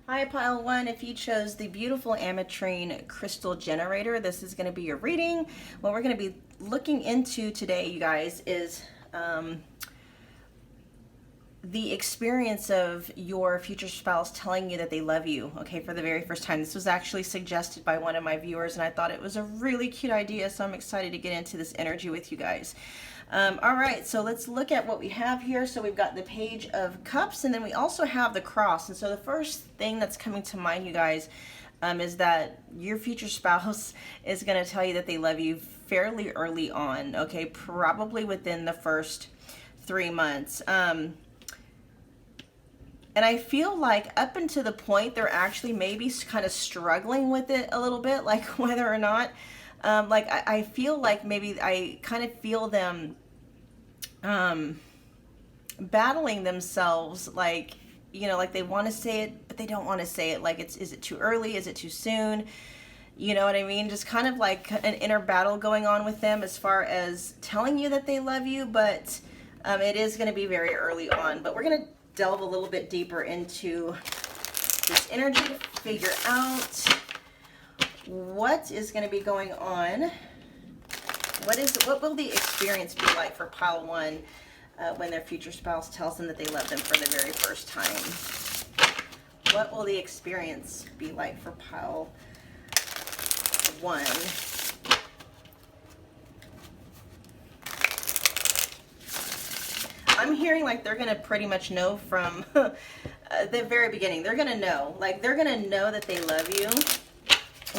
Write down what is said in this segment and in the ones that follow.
Hi, Pile 1. If you chose the beautiful Ametrine crystal generator, this is going to be your reading. What we're going to be looking into today, you guys, is the experience of your future spouse telling you that they love you, okay, for the very first time. This was actually suggested by one of my viewers, and I thought it was a really cute idea, so I'm excited to get into this energy with you guys. All right, so let's look at what we have here. So we've got the Page of Cups, and then we also have the Cross. And so the first thing that's coming to mind, you guys, is that your future spouse is going to tell you that they love you fairly early on, okay, probably within the first 3 months. And I feel like up until the point they're actually maybe kind of struggling with it a little bit, like whether or not, like I feel like maybe I kind of feel them battling themselves, like, you know, like they want to say it, but they don't want to say it. Like, is it too early? Is it too soon? You know what I mean? Just kind of like an inner battle going on with them as far as telling you that they love you, but it is going to be very early on. But we're going to delve a little bit deeper into this energy to figure out what is going to be going on. What will the experience be like for Pile 1 when their future spouse tells them that they love them for the very first time? What will the experience be like for Pile 1? I'm hearing like they're going to pretty much know from the very beginning. They're going to know. Like, they're going to know that they love you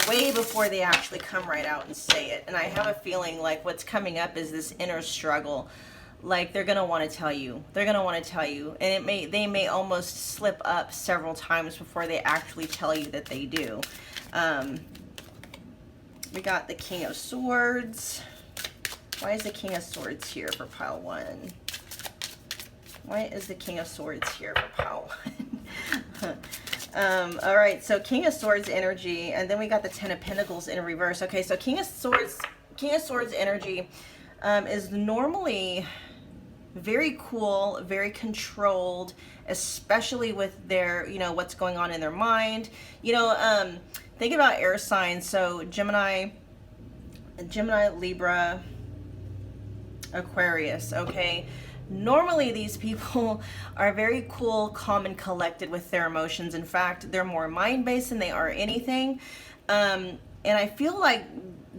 way before they actually come right out and say it. And I have a feeling like what's coming up is this inner struggle. Like, they're going to want to tell you. They're going to want to tell you. And they may almost slip up several times before they actually tell you that they do. We got the King of Swords. Why is the King of Swords here for Pile 1? Why is the King of Swords here for Pile 1? All right, so King of Swords energy, and then we got the Ten of Pentacles in reverse. Okay, so King of Swords energy is normally very cool, very controlled, especially with their, you know, what's going on in their mind. You know, think about air signs. So Gemini, Libra, Aquarius, okay? Normally, these people are very cool, calm, and collected with their emotions. In fact, they're more mind-based than they are anything. And I feel like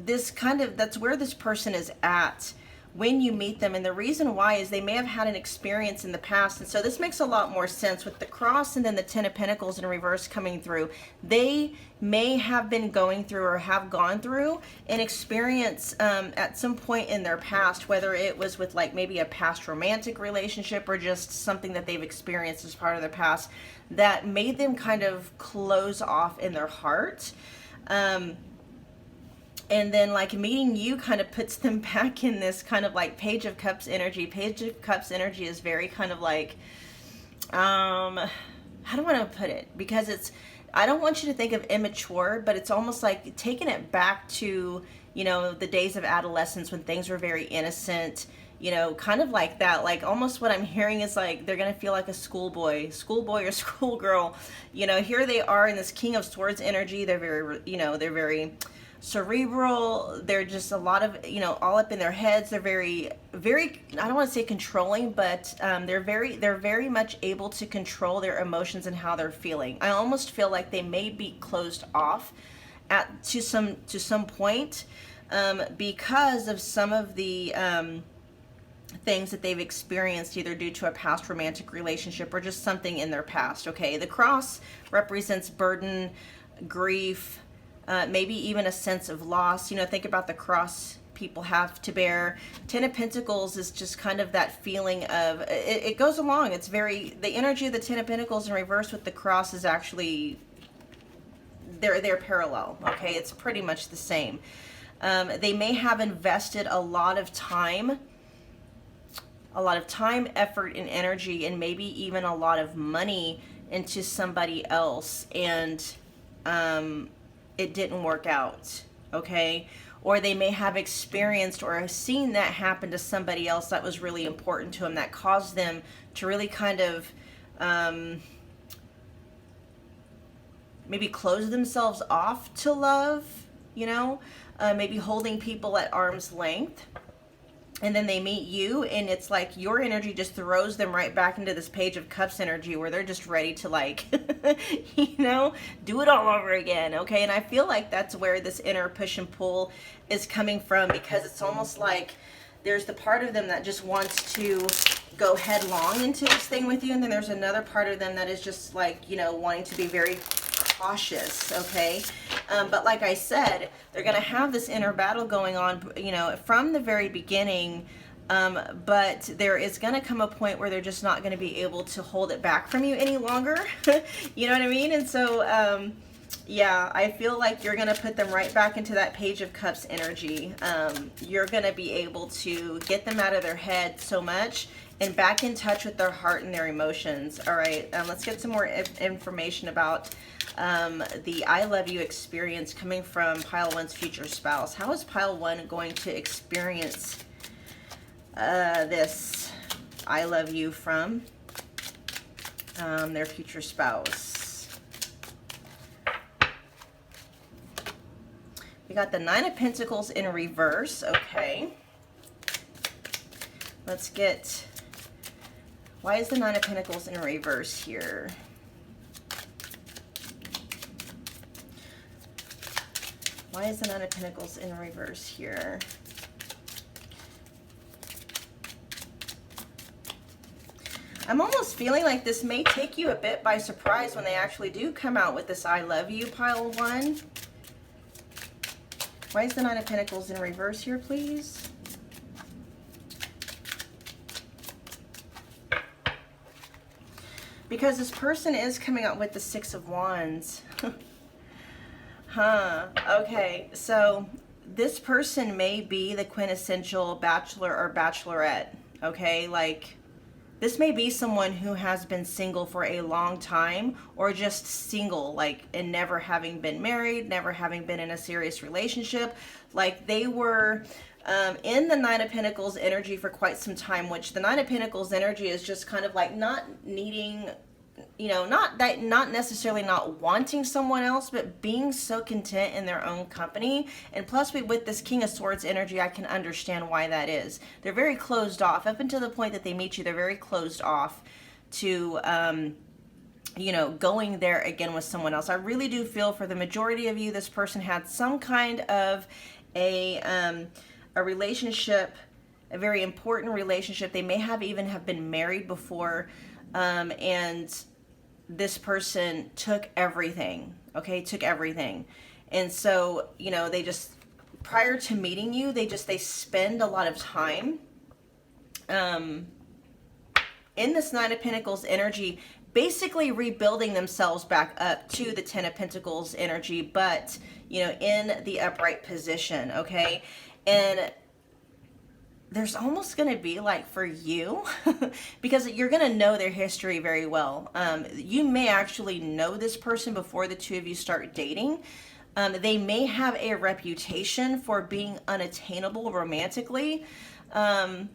that's where this person is at when you meet them. And the reason why is they may have had an experience in the past. And so this makes a lot more sense with the Cross and then the Ten of Pentacles in reverse coming through. They may have been going through or have gone through an experience at some point in their past, whether it was with like maybe a past romantic relationship or just something that they've experienced as part of their past that made them kind of close off in their heart. And then like meeting you kind of puts them back in this kind of like Page of Cups energy. Page of Cups energy is very kind of like, how do I want to put it? Because I don't want you to think of immature, but it's almost like taking it back to, you know, the days of adolescence when things were very innocent, you know, kind of like that. Like almost what I'm hearing is like they're going to feel like a schoolboy or schoolgirl. You know, here they are in this King of Swords energy. They're very, you know, they're very cerebral. They're just a lot of, you know, all up in their heads. They're very, very, I don't want to say controlling, but they're very much able to control their emotions and how they're feeling. I almost feel like they may be closed off to some point because of some of the things that they've experienced, either due to a past romantic relationship or just something in their past. Okay, the Cross represents burden, grief, maybe even a sense of loss. You know, think about the cross people have to bear. Ten of Pentacles is just kind of that feeling of, it goes along. It's very, the energy of the Ten of Pentacles in reverse with the Cross is actually, they're parallel, okay? It's pretty much the same. They may have invested a lot of time, effort, and energy, and maybe even a lot of money into somebody else, and it didn't work out, okay? Or they may have experienced or have seen that happen to somebody else that was really important to them, that caused them to really kind of maybe close themselves off to love, you know, maybe holding people at arm's length. And then they meet you, and it's like your energy just throws them right back into this Page of Cups energy where they're just ready to, like, you know, do it all over again, okay? And I feel like that's where this inner push and pull is coming from, because it's almost like there's the part of them that just wants to go headlong into this thing with you, and then there's another part of them that is just like, you know, wanting to be very cautious, okay? But like I said, they're going to have this inner battle going on, you know, from the very beginning, but there is going to come a point where they're just not going to be able to hold it back from you any longer. You know what I mean? And so, yeah, I feel like you're going to put them right back into that Page of Cups energy. You're going to be able to get them out of their head so much and back in touch with their heart and their emotions. All right, let's get some more information about the I love you experience coming from Pile 1's future spouse. How is Pile 1 going to experience this I love you from their future spouse? We got the Nine of Pentacles in reverse. Okay. Let's get, why is the Nine of Pentacles in reverse here? Why is the Nine of Pentacles in reverse here? I'm almost feeling like this may take you a bit by surprise when they actually do come out with this I love you, Pile 1. Why is the Nine of Pentacles in reverse here, please? Because this person is coming out with the Six of Wands. Okay, so this person may be the quintessential bachelor or bachelorette, okay? Like, this may be someone who has been single for a long time, or just single, like, and never having been married, never having been in a serious relationship. Like, they were in the Nine of Pentacles energy for quite some time, which the Nine of Pentacles energy is just kind of like not needing, you know, not necessarily not wanting someone else, but being so content in their own company. And plus, with this King of Swords energy, I can understand why that is. They're very closed off. Up until the point that they meet you, they're very closed off to, you know, going there again with someone else. I really do feel for the majority of you, this person had some kind of a relationship, a very important relationship. They may have even have been married before, and this person took everything, okay, took everything. And so, you know, they just, prior to meeting you, they spend a lot of time in this Nine of Pentacles energy, basically rebuilding themselves back up to the Ten of Pentacles energy, but, you know, in the upright position, okay? And there's almost going to be like for you, because you're going to know their history very well. You may actually know this person before the two of you start dating. They may have a reputation for being unattainable romantically. And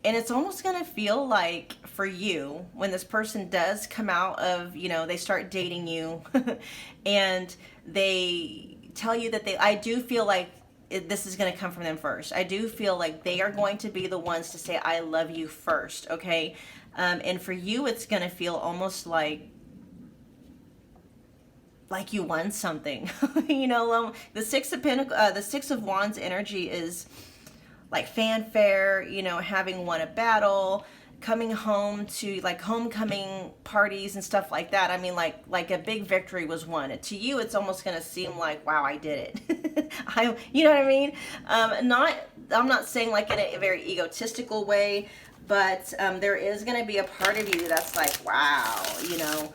it's almost going to feel like for you, when this person does come out of, you know, they start dating you and they tell you that I do feel like this is going to come from them first. I do feel like they are going to be the ones to say, I love you first. Okay. And for you, it's going to feel almost like you won something. You know, the Six of Wands energy is like fanfare, you know, having won a battle, coming home to like homecoming parties and stuff like that. I mean, like a big victory was won. To you, it's almost going to seem like, wow, I did it. You know what I mean? I'm not saying like in a very egotistical way, but there is going to be a part of you that's like, wow, you know,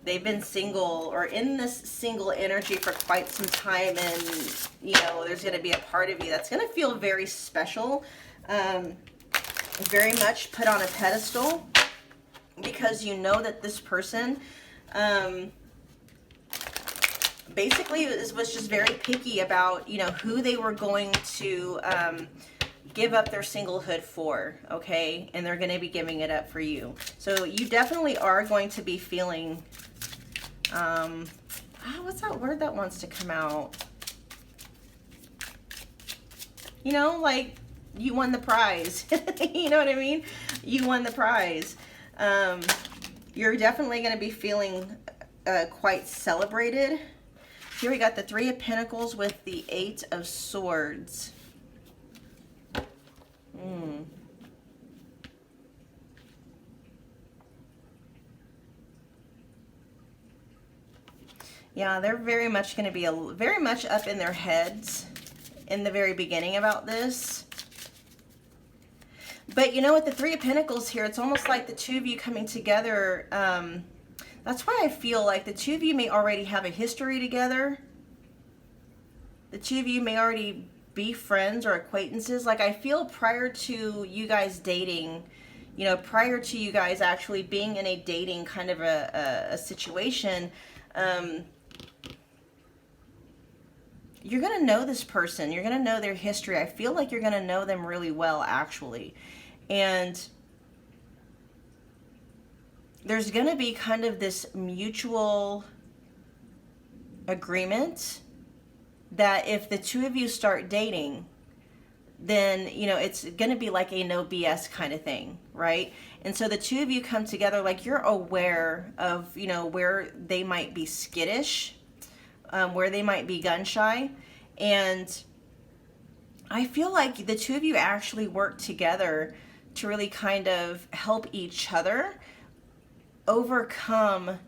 they've been single or in this single energy for quite some time, and you know, there's going to be a part of you that's going to feel very special, very much put on a pedestal, because you know that this person basically was just very picky about, you know, who they were going to give up their singlehood for, okay? And they're going to be giving it up for you. So you definitely are going to be feeling, what's that word that wants to come out? You know, like you won the prize. You know what I mean? You won the prize. You're definitely going to be feeling quite celebrated. Here we got the Three of Pentacles with the Eight of Swords. Yeah, they're very much going to be very much up in their heads in the very beginning about this. But you know, with the Three of Pentacles here, it's almost like the two of you coming together. That's why I feel like the two of you may already have a history together. The two of you may already be friends or acquaintances. Like I feel prior to you guys dating, you know, prior to you guys actually being in a dating kind of a situation, you're going to know this person. You're going to know their history. I feel like you're going to know them really well, actually. And there's going to be kind of this mutual agreement that if the two of you start dating, then, you know, it's going to be like a no BS kind of thing, right? And so the two of you come together, like you're aware of, you know, where they might be skittish, where they might be gun shy. And I feel like the two of you actually work together to really kind of help each other overcome,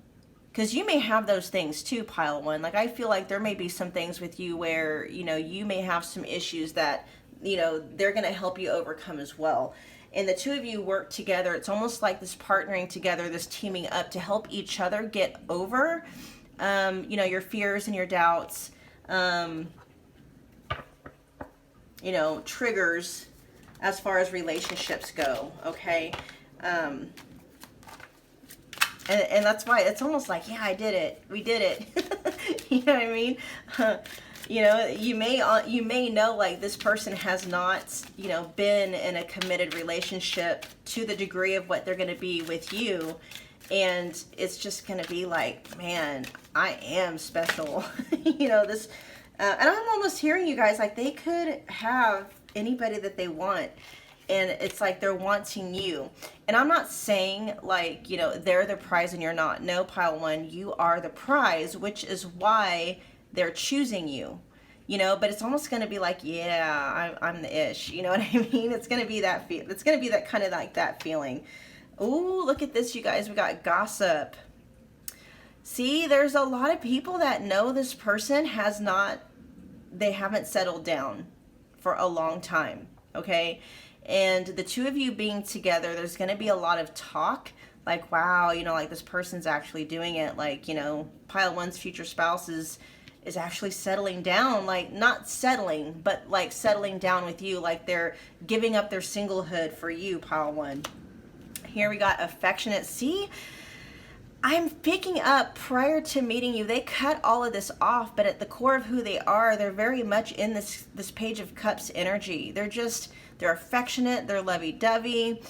because you may have those things too, pile one. Like I feel like there may be some things with you where, you know, you may have some issues that, you know, they're going to help you overcome as well. And the two of you work together. It's almost like this partnering together, this teaming up to help each other get over, you know, your fears and your doubts, you know, triggers as far as relationships go, okay? And that's why it's almost like, yeah, I did it. We did it. You know what I mean? You know, you may know like this person has not, you know, been in a committed relationship to the degree of what they're going to be with you. And it's just going to be like, man, I am special. You know, this, and I'm almost hearing you guys, like they could have anybody that they want. And it's like they're wanting you. And I'm not saying like, you know, they're the prize and you're not. No, pile one, you are the prize, which is why they're choosing you. You know, but it's almost going to be like, yeah, I'm the ish. You know what I mean? It's going to be that feel. It's going to be that kind of like that feeling. Ooh, look at this, you guys. We got gossip. See, there's a lot of people that know this person they haven't settled down for a long time. Okay. And the two of you being together, there's going to be a lot of talk like, wow, you know, like this person's actually doing it. Like, you know, pile one's future spouse is actually settling down, like not settling, but like settling down with you. Like they're giving up their singlehood for you, pile one. Here we got affectionate. See, I'm picking up prior to meeting you, they cut all of this off, but at the core of who they are, they're very much in this Page of Cups energy. They're affectionate, they're lovey-dovey,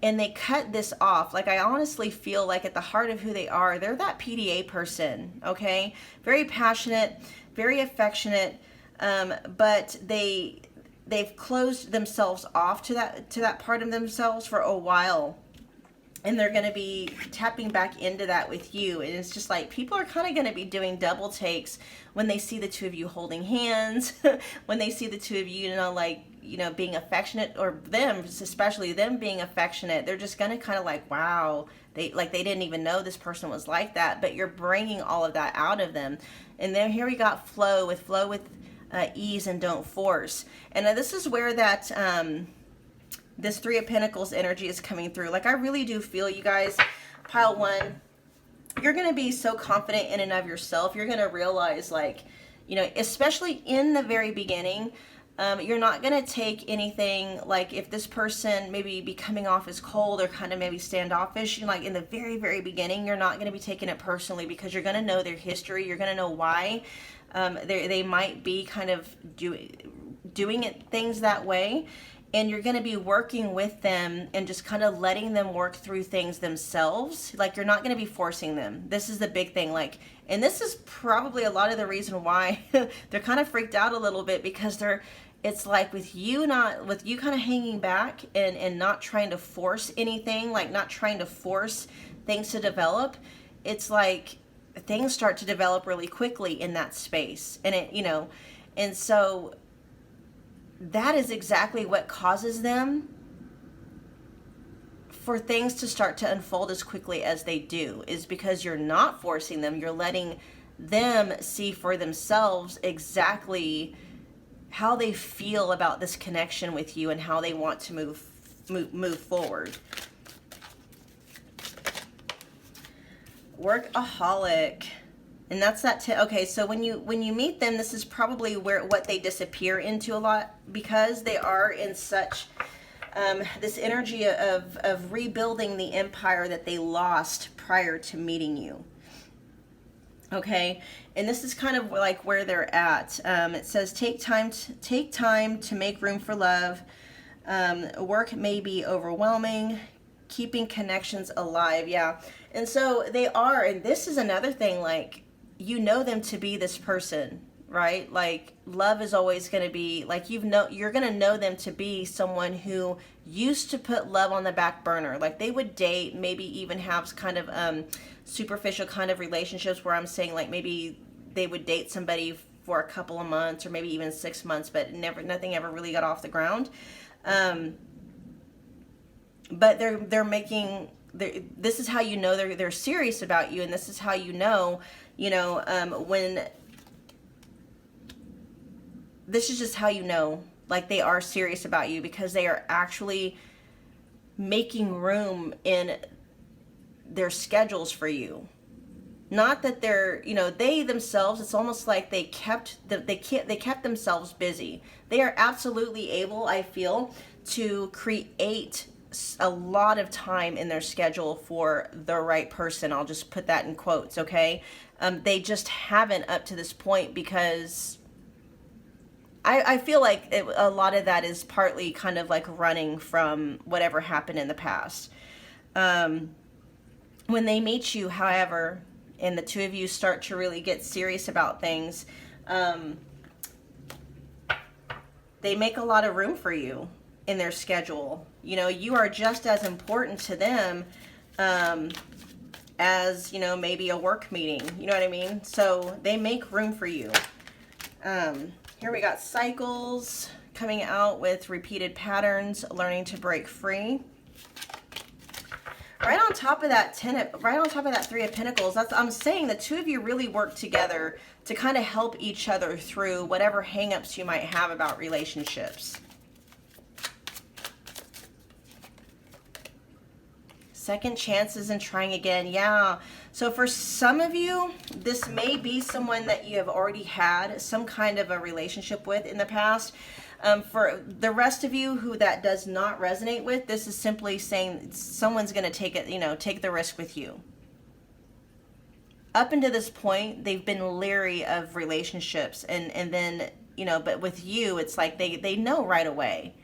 and they cut this off. Like I honestly feel like at the heart of who they are, they're that PDA person, okay? Very passionate, very affectionate, but they've closed themselves off to that part of themselves for a while. And they're going to be tapping back into that with you. And it's just like people are kind of going to be doing double takes when they see the two of you holding hands, when they see the two of you, you know, like, you know, being affectionate, or them, especially them being affectionate. They're just going to kind of like, wow, they didn't even know this person was like that, but you're bringing all of that out of them. And then here we got flow with ease and don't force. And this is where that, this Three of Pentacles energy is coming through. Like I really do feel, you guys, pile one, you're going to be so confident in and of yourself. You're going to realize, like, you know, especially in the very beginning, you're not going to take anything, like if this person maybe be coming off as cold or kind of maybe standoffish, you know, like in the very, very beginning, you're not going to be taking it personally, because you're going to know their history. You're going to know why they might be kind of doing things that way. and you're going to be working with them and just kind of letting them work through things themselves. Like, you're not going to be forcing them. This is the big thing. Like, and this is probably a lot of the reason why they're kind of freaked out a little bit, because it's like with you kind of hanging back and not trying to force anything, like not trying to force things to develop. It's like things start to develop really quickly in that space. And and so that is exactly what causes them for things to start to unfold as quickly as they do, is because you're not forcing them. You're letting them see for themselves exactly how they feel about this connection with you and how they want to move forward. Workaholic. And that's that. Okay, so when you meet them, this is probably what they disappear into a lot, because they are in such this energy of rebuilding the empire that they lost prior to meeting you. Okay, and this is kind of like where they're at. It says take time to make room for love. Work may be overwhelming. Keeping connections alive. Yeah, and so they are, and this is another thing. Like, you know them to be this person, right? Like, love is always going to be like, you're going to know them to be someone who used to put love on the back burner. Like, they would date, maybe even have kind of superficial kind of relationships, where I'm saying like maybe they would date somebody for a couple of months or maybe even 6 months, but nothing ever really got off the ground. But they're making, this is how you know they're serious about you, and this is how you know, when, this is just how you know, like, they are serious about you, because they are actually making room in their schedules for you. Not that they're, they themselves, it's almost like they kept themselves busy. They are absolutely able, I feel, to create a lot of time in their schedule for the right person. I'll just put that in quotes, okay? They just haven't up to this point, because I feel like a lot of that is partly kind of like running from whatever happened in the past. When they meet you, however, and the two of you start to really get serious about things, they make a lot of room for you in their schedule. You are just as important to them as, maybe a work meeting. You know what I mean? So they make room for you. Here we got cycles, coming out with repeated patterns, learning to break free. Right on top of that Three of Pentacles, I'm saying the two of you really work together to kind of help each other through whatever hangups you might have about relationships. Second chances and trying again. Yeah. So for some of you, this may be someone that you have already had some kind of a relationship with in the past. For the rest of you who that does not resonate with, this is simply saying someone's going to take the risk with you. Up until this point, they've been leery of relationships, and then, but with you, it's like they know right away.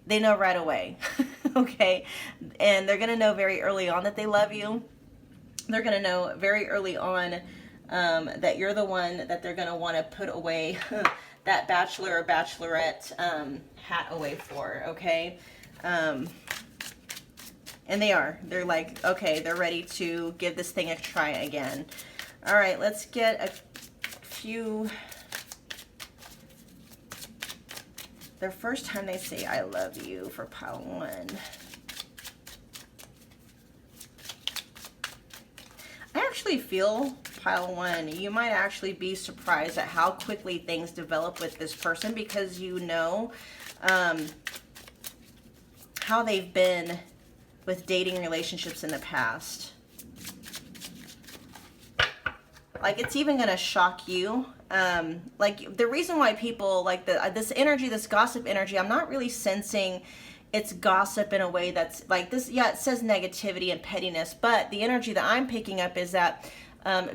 They know right away. Okay? And they're going to know very early on that they love you. They're going to know very early on that you're the one that they're going to want to put away that bachelor or bachelorette hat away for, okay? And they're like, okay, they're ready to give this thing a try again. All right, let's get a few. The first time they say I love you for pile 1. I actually feel, pile 1, you might actually be surprised at how quickly things develop with this person, because how they've been with dating relationships in the past. Like, it's even going to shock you. Like, the reason why people like this energy, this gossip energy, I'm not really sensing it's gossip in a way that's like this. Yeah, it says negativity and pettiness, but the energy that I'm picking up is that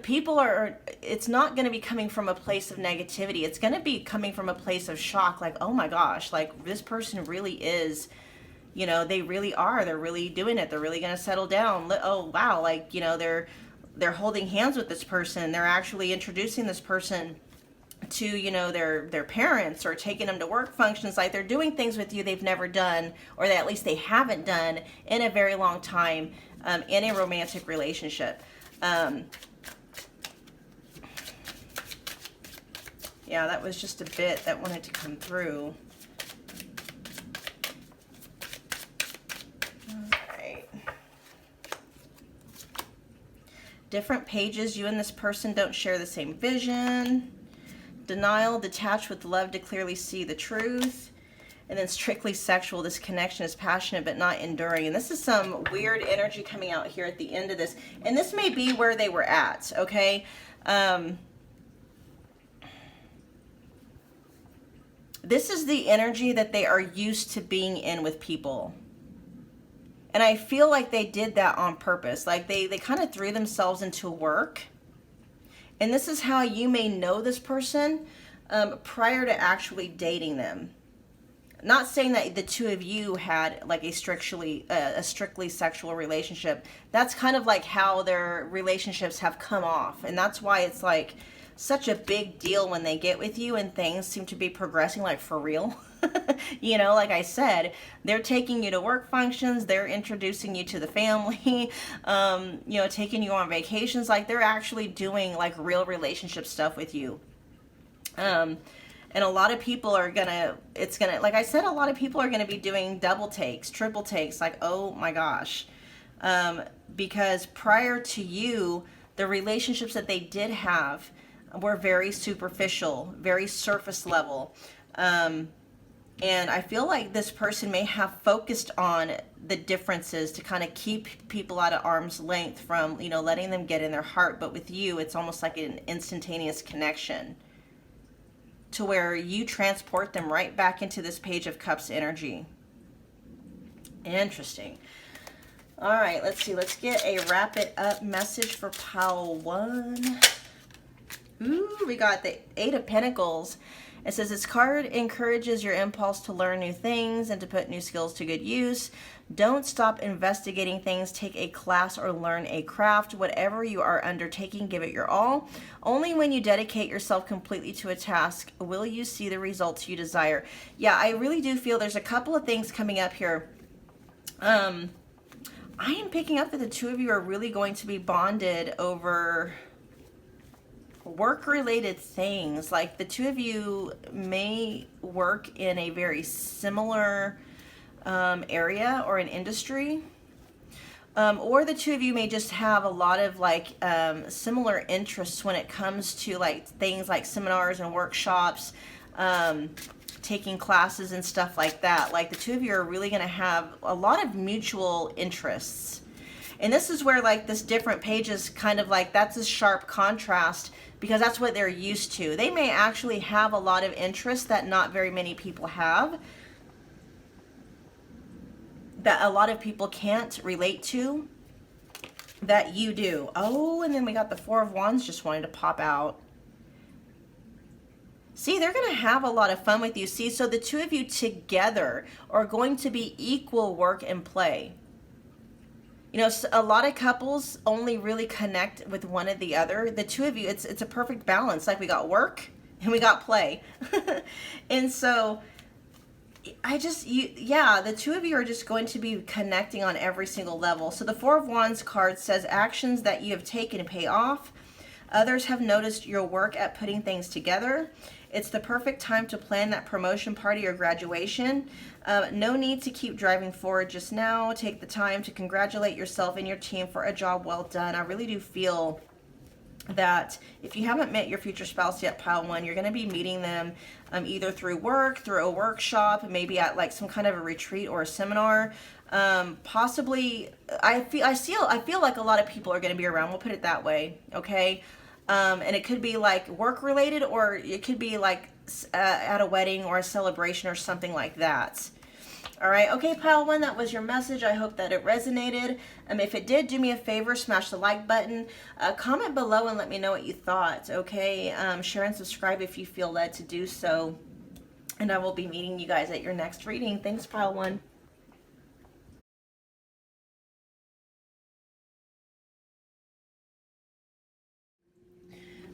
People are, it's not going to be coming from a place of negativity. It's going to be coming from a place of shock. Like, oh my gosh, like this person really is, you know, they really are, they're really doing it. They're really going to settle down. Oh, wow. Like, you know, they're holding hands with this person. They're actually introducing this person to, you know, their parents, or taking them to work functions. Like, they're doing things with you they've never done, or that at least they haven't done in a very long time, in a romantic relationship. Yeah, that was just a bit that wanted to come through. All right. Different pages. You and this person don't share the same vision. Denial, detached with love to clearly see the truth. And then strictly sexual. This connection is passionate but not enduring. And this is some weird energy coming out here at the end of this. And this may be where they were at, okay? This is the energy that they are used to being in with people. And I feel like they did that on purpose. Like they kind of threw themselves into work. And this is how you may know this person prior to actually dating them. Not saying that the two of you had like a strictly sexual relationship. That's kind of like how their relationships have come off. And that's why it's like such a big deal when they get with you and things seem to be progressing like for real. You know, like I said, they're taking you to work functions, they're introducing you to the family, you know, taking you on vacations. Like, they're actually doing like real relationship stuff with you. And a lot of people are like I said, a lot of people are gonna be doing double takes, triple takes, like, oh my gosh. Because prior to you, the relationships that they did have were very superficial, very surface level. And I feel like this person may have focused on the differences to kind of keep people at arm's length from, you know, letting them get in their heart. But with you, it's almost like an instantaneous connection to where you transport them right back into this Page of Cups energy. Interesting. All right, let's see. Let's get a wrap it up message for pile 1. Ooh, we got the 8 of Pentacles. It says this card encourages your impulse to learn new things and to put new skills to good use. Don't stop investigating things. Take a class or learn a craft. Whatever you are undertaking, give it your all. Only when you dedicate yourself completely to a task will you see the results you desire. Yeah, I really do feel there's a couple of things coming up here. I am picking up that the two of you are really going to be bonded over work-related things. Like, the two of you may work in a very similar area or an industry, or the two of you may just have a lot of like similar interests when it comes to like things like seminars and workshops, taking classes and stuff like that. Like, the two of you are really going to have a lot of mutual interests. And this is where like this different pages kind of like, that's a sharp contrast, because that's what they're used to. They may actually have a lot of interests that not very many people have, that a lot of people can't relate to, that you do. Oh, and then we got the 4 of Wands just wanting to pop out. See, they're going to have a lot of fun with you. See, so the two of you together are going to be equal work and play. You know, a lot of couples only really connect with one or the other. The two of you, it's a perfect balance. Like, we got work and we got play. And so the two of you are just going to be connecting on every single level. So the 4 of Wands card says actions that you have taken pay off. Others have noticed your work at putting things together. It's the perfect time to plan that promotion party or graduation. No need to keep driving forward just now. Take the time to congratulate yourself and your team for a job well done. I really do feel that if you haven't met your future spouse yet, pile 1, you're going to be meeting them either through work, through a workshop, maybe at like some kind of a retreat or a seminar. Possibly, I feel like a lot of people are going to be around. We'll put it that way, okay? And it could be like work related, or it could be like at a wedding or a celebration or something like that. All right, okay, pile one, that was your message. I hope that it resonated. If it did, do me a favor, smash the like button, comment below and let me know what you thought, okay? Share and subscribe if you feel led to do so. And I will be meeting you guys at your next reading. Thanks, pile one.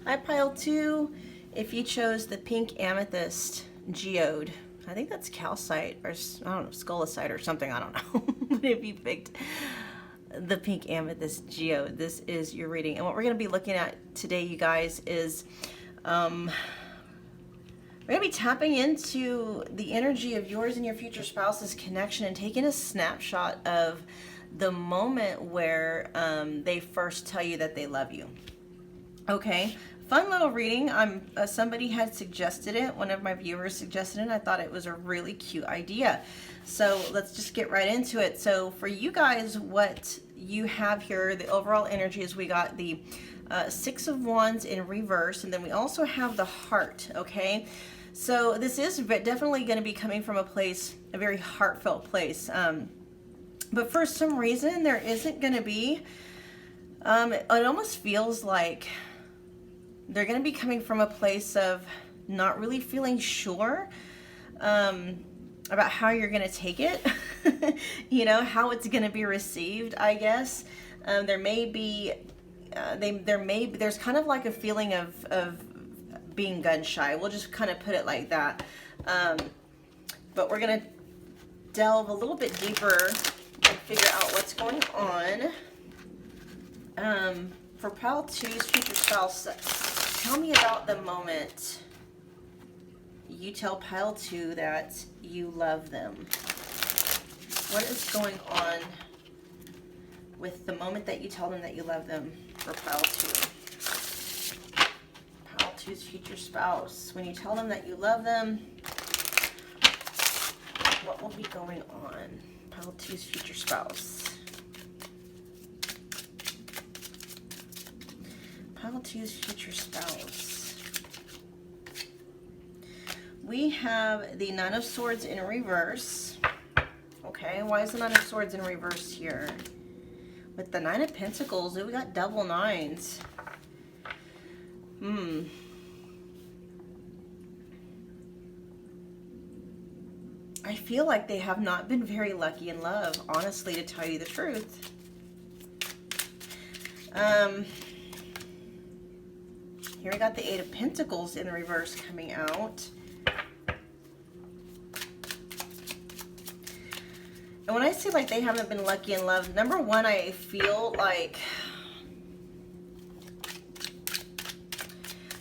Hi, pile two. If you chose the pink amethyst geode, I think that's calcite or I don't know, scolecite or something, I don't know. But if you picked the pink amethyst geode, this is your reading. And what we're going to be looking at today, you guys, is we're going to be tapping into the energy of yours and your future spouse's connection and taking a snapshot of the moment where they first tell you that they love you. Okay, fun little reading. Somebody had suggested it. One of my viewers suggested it. And I thought it was a really cute idea. So let's just get right into it. So for you guys, what you have here, the overall energy is we got the Six of Wands in reverse, and then we also have the heart. Okay, so this is definitely going to be coming from a place, a very heartfelt place. But for some reason, there isn't going to be. It almost feels like they're going to be coming from a place of not really feeling sure about how you're going to take it, you know, how it's going to be received, I guess. There may be, there's kind of like a feeling of being gun shy. We'll just kind of put it like that. But we're going to delve a little bit deeper and figure out what's going on. For pile two's future spouse, tell me about the moment you tell pile two that you love them. What is going on with the moment that you tell them that you love them for pile two? Pile two's future spouse. When you tell them that you love them, what will be going on? Pile two's future spouse. Pile two's future spouse. We have the Nine of Swords in reverse. Okay, why is the Nine of Swords in reverse here? With the Nine of Pentacles, we got double nines. I feel like they have not been very lucky in love, honestly, to tell you the truth. Here we got the Eight of Pentacles in reverse coming out. And when I say like they haven't been lucky in love, number one, I feel like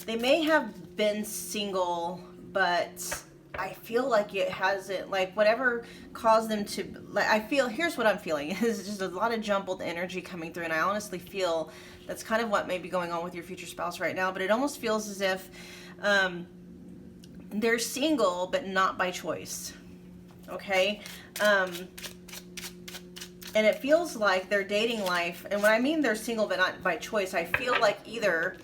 they may have been single, but I feel like it hasn't, like whatever caused them to, like, I feel, here's what I'm feeling, is just a lot of jumbled energy coming through, and I honestly feel that's kind of what may be going on with your future spouse right now, but it almost feels as if they're single, but not by choice, okay? And it feels like their dating life, and when I mean they're single but not by choice, I feel like either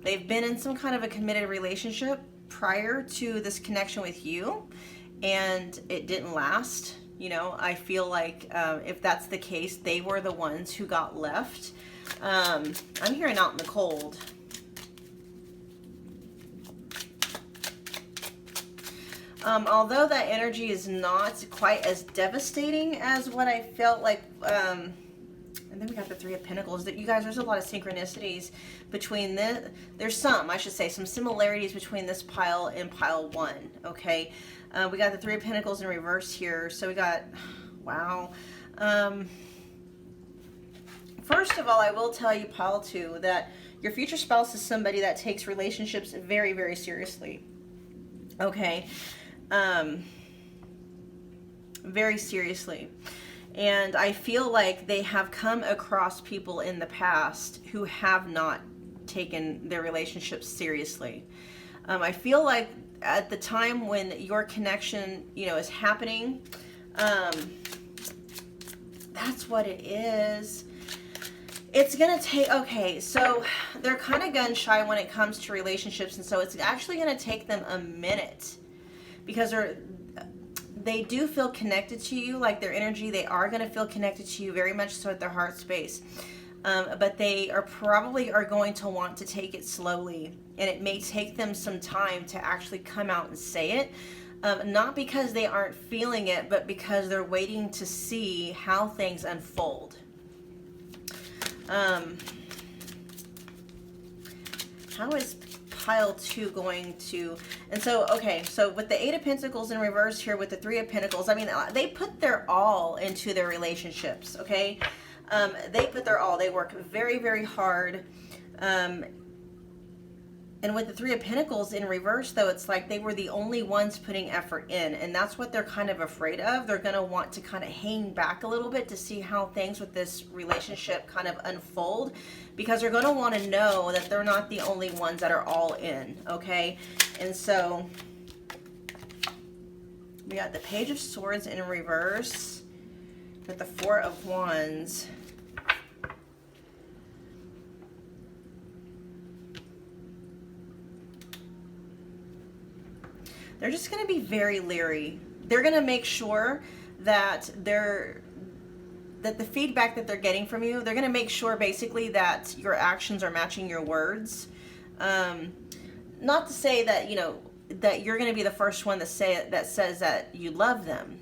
they've been in some kind of a committed relationship prior to this connection with you, and it didn't last. You know, I feel like if that's the case, they were the ones who got left. I'm hearing out in the cold. Although that energy is not quite as devastating as what I felt like, and then we got the Three of Pentacles. That you guys, there's a lot of synchronicities between there's some, I should say, some similarities between this pile and pile one, okay? We got the Three of Pentacles in reverse here, so we got, wow. First of all, I will tell you, pile two, that your future spouse is somebody that takes relationships very, very seriously, okay? Very seriously. And I feel like they have come across people in the past who have not taken their relationships seriously. I feel like at the time when your connection, you know, is happening, that's what it is. It's gonna take, okay, so they're kind of gun shy when it comes to relationships, and so it's actually gonna take them a minute, because they do feel connected to you, like their energy, they are gonna feel connected to you very much so at their heart space. But they are probably going to want to take it slowly, and it may take them some time to actually come out and say it. Not because they aren't feeling it, but because they're waiting to see how things unfold. How is pile 2 going to, and so, okay, so with the 8 of Pentacles in reverse here with the 3 of Pentacles, I mean, they put their all into their relationships, okay? They put their all, they work very, very hard. And with the 3 of Pentacles in reverse, though, it's like they were the only ones putting effort in. And that's what they're kind of afraid of. They're going to want to kind of hang back a little bit to see how things with this relationship kind of unfold. Because they're going to want to know that they're not the only ones that are all in. Okay? And so we got the Page of Swords in reverse with the 4 of Wands. They're just going to be very leery. They're going to make sure that the feedback that they're getting from you, they're going to make sure basically that your actions are matching your words. Not to say that, you know, that you're going to be the first one that says that you love them.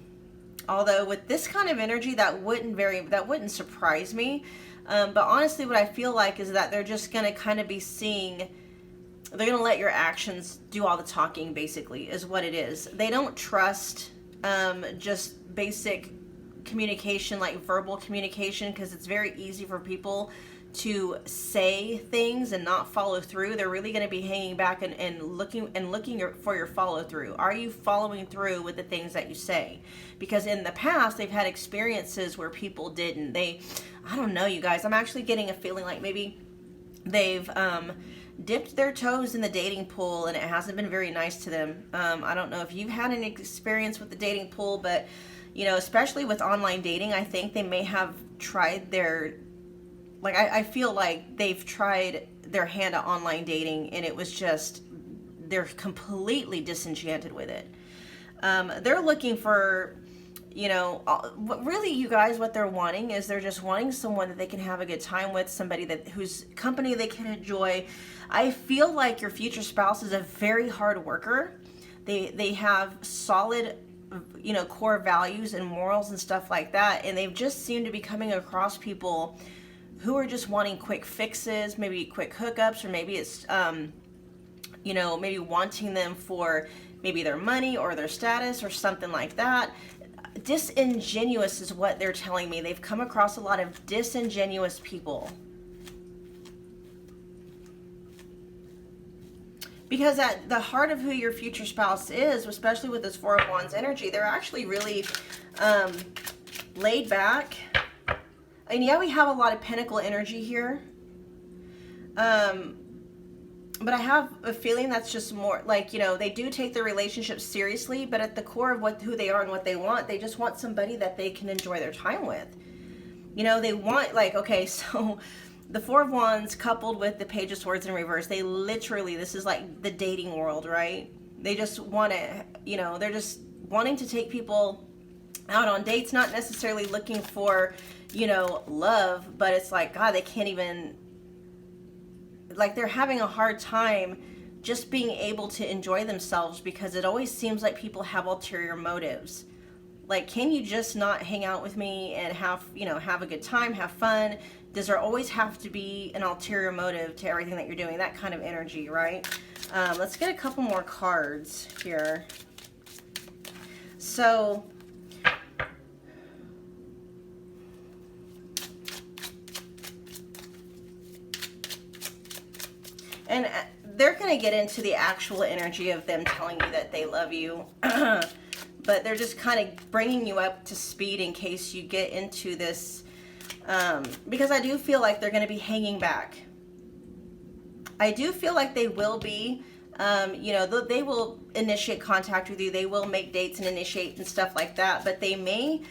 Although with this kind of energy, that wouldn't surprise me. But honestly, what I feel like is that they're just going to kind of be seeing. They're going to let your actions do all the talking, basically, is what it is. They don't trust just basic communication, like verbal communication, because it's very easy for people to say things and not follow through. They're really going to be hanging back and looking for your follow through. Are you following through with the things that you say? Because in the past, they've had experiences where people didn't. I don't know, you guys. I'm actually getting a feeling like maybe they've dipped their toes in the dating pool and it hasn't been very nice to them. I don't know if you've had any experience with the dating pool, but you know, especially with online dating, I think they may have tried I feel like they've tried their hand at online dating and it was just, they're completely disenchanted with it. They're looking for, you know, really, you guys, what they're wanting is they're just wanting someone that they can have a good time with, somebody whose company they can enjoy. I feel like your future spouse is a very hard worker. They have solid, you know, core values and morals and stuff like that, and they've just seemed to be coming across people who are just wanting quick fixes, maybe quick hookups, or maybe it's, you know, maybe wanting them for maybe their money or their status or something like that. Disingenuous is what they're telling me. They've come across a lot of disingenuous people. Because at the heart of who your future spouse is, especially with this 4 of Wands energy, they're actually really laid back. And yeah, we have a lot of Pentacle energy here. But I have a feeling that's just more like, you know, they do take their relationships seriously, but at the core of who they are and what they want, they just want somebody that they can enjoy their time with. You know, they want, like, okay, so the 4 of Wands coupled with the Page of Swords in reverse, they literally, this is like the dating world, right? They just want to, you know, they're just wanting to take people out on dates, not necessarily looking for, you know, love, but it's like, God, they can't even, like, they're having a hard time just being able to enjoy themselves because it always seems like people have ulterior motives. Like, can you just not hang out with me and have, you know, have a good time, have fun? Does there always have to be an ulterior motive to everything that you're doing? That kind of energy, right? Let's get a couple more cards here. So, and they're going to get into the actual energy of them telling you that they love you. But they're just kind of bringing you up to speed in case you get into this. Because I do feel like they're going to be hanging back. I do feel like they will be, you know, they will initiate contact with you. They will make dates and initiate and stuff like that. But they may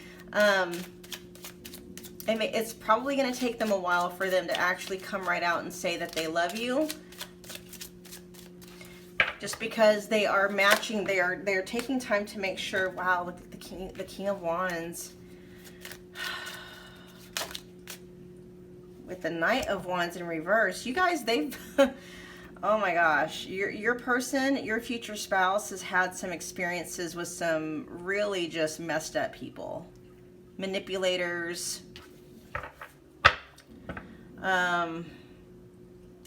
It's probably going to take them a while for them to actually come right out and say that they love you. Just because they are matching, they're taking time to make sure. Wow, look at the King of Wands. With the Knight of Wands in reverse. You guys, they've oh my gosh, your person, your future spouse has had some experiences with some really just messed up people. Manipulators.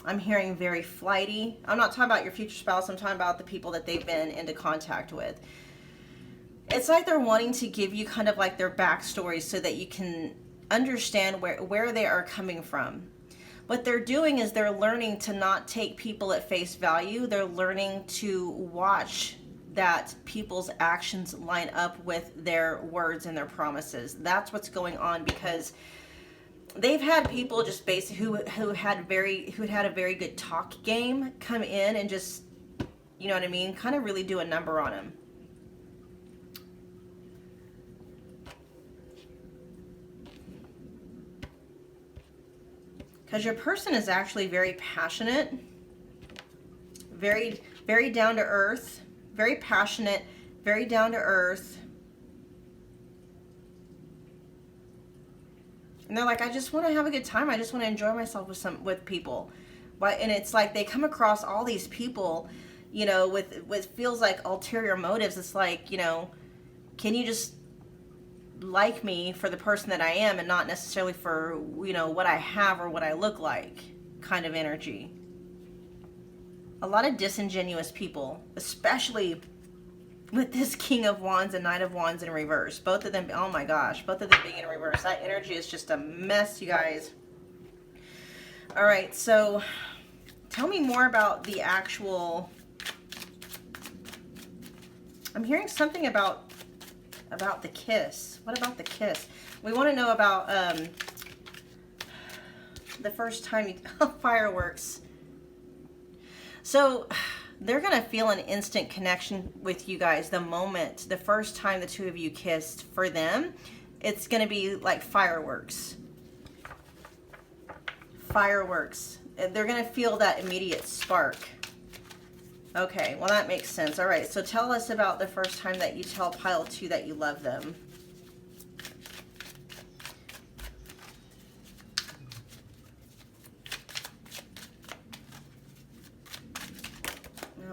I'm hearing very flighty. I'm not talking about your future spouse. I'm talking about the people that they've been into contact with. It's like they're wanting to give you kind of like their backstory so that you can understand where they are coming from. What they're doing is they're learning to not take people at face value. They're learning to watch that people's actions line up with their words and their promises. That's what's going on, because they've had people just basically who had a very good talk game come in and just, you know what I mean, kind of really do a number on them. Because your person is actually very passionate, very, very down to earth, very passionate, very down to earth. And they're like, I just want to have a good time. I just want to enjoy myself with people. And it's like they come across all these people, you know, with feels like ulterior motives. It's like, you know, can you just like me for the person that I am and not necessarily for, you know, what I have or what I look like kind of energy. A lot of disingenuous people, especially with this King of Wands and Knight of Wands in reverse. Both of them, oh my gosh, both of them being in reverse. That energy is just a mess, you guys. All right, so tell me more about the actual... I'm hearing something about the kiss. What about the kiss? We want to know about the first time you... fireworks. So... they're going to feel an instant connection with you guys the first time the two of you kissed. For them, it's going to be like fireworks. Fireworks. They're going to feel that immediate spark. Okay, well that makes sense. All right, so tell us about the first time that you tell pile 2 that you love them.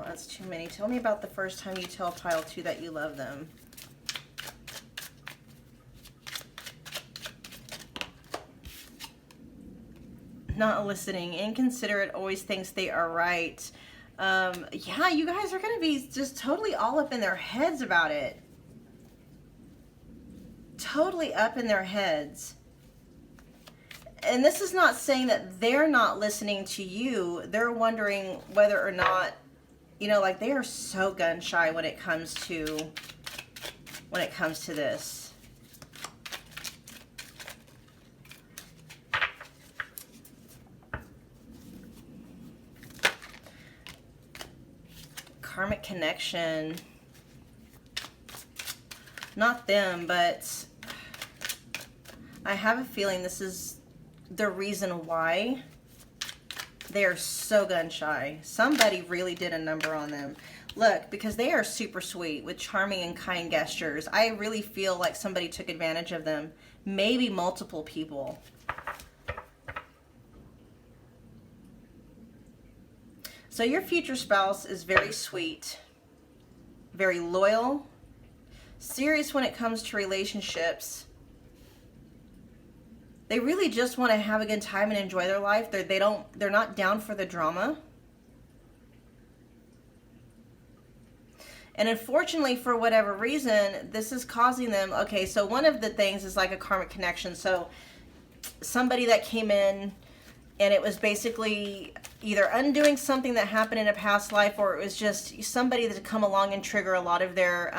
That's too many. Tell me about the first time you tell pile 2 that you love them. Not listening. Inconsiderate. Always thinks they are right. Yeah, you guys are going to be just totally all up in their heads about it. Totally up in their heads. And this is not saying that they're not listening to you. They're wondering whether or not, you know, like they are so gun shy when it comes to this. Karmic connection. Not them, but I have a feeling this is the reason why they are so gun shy. Somebody really did a number on them. Look, because they are super sweet with charming and kind gestures. I really feel like somebody took advantage of them. Maybe multiple people. So your future spouse is very sweet, very loyal, serious when it comes to relationships. They really just want to have a good time and enjoy their life. They're not down for the drama. And unfortunately, for whatever reason, this is causing them... Okay, so one of the things is like a karmic connection. So somebody that came in and it was basically either undoing something that happened in a past life, or it was just somebody that come along and trigger a lot of their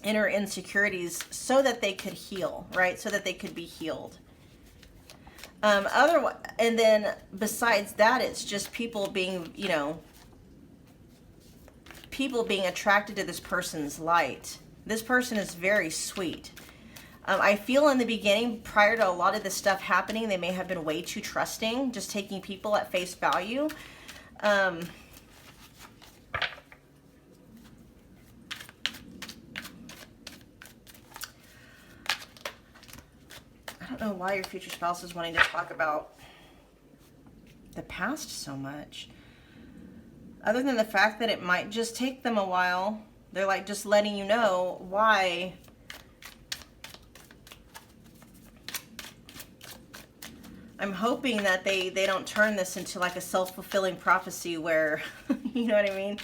inner insecurities so that they could heal, right? So that they could be healed. And then besides that, it's just people being, you know, people being attracted to this person's light. This person is very sweet. I feel in the beginning, prior to a lot of this stuff happening, they may have been way too trusting, just taking people at face value. I don't know why your future spouse is wanting to talk about the past so much. Other than the fact that it might just take them a while. They're like just letting you know why. I'm hoping that they don't turn this into like a self-fulfilling prophecy where, you know what I mean?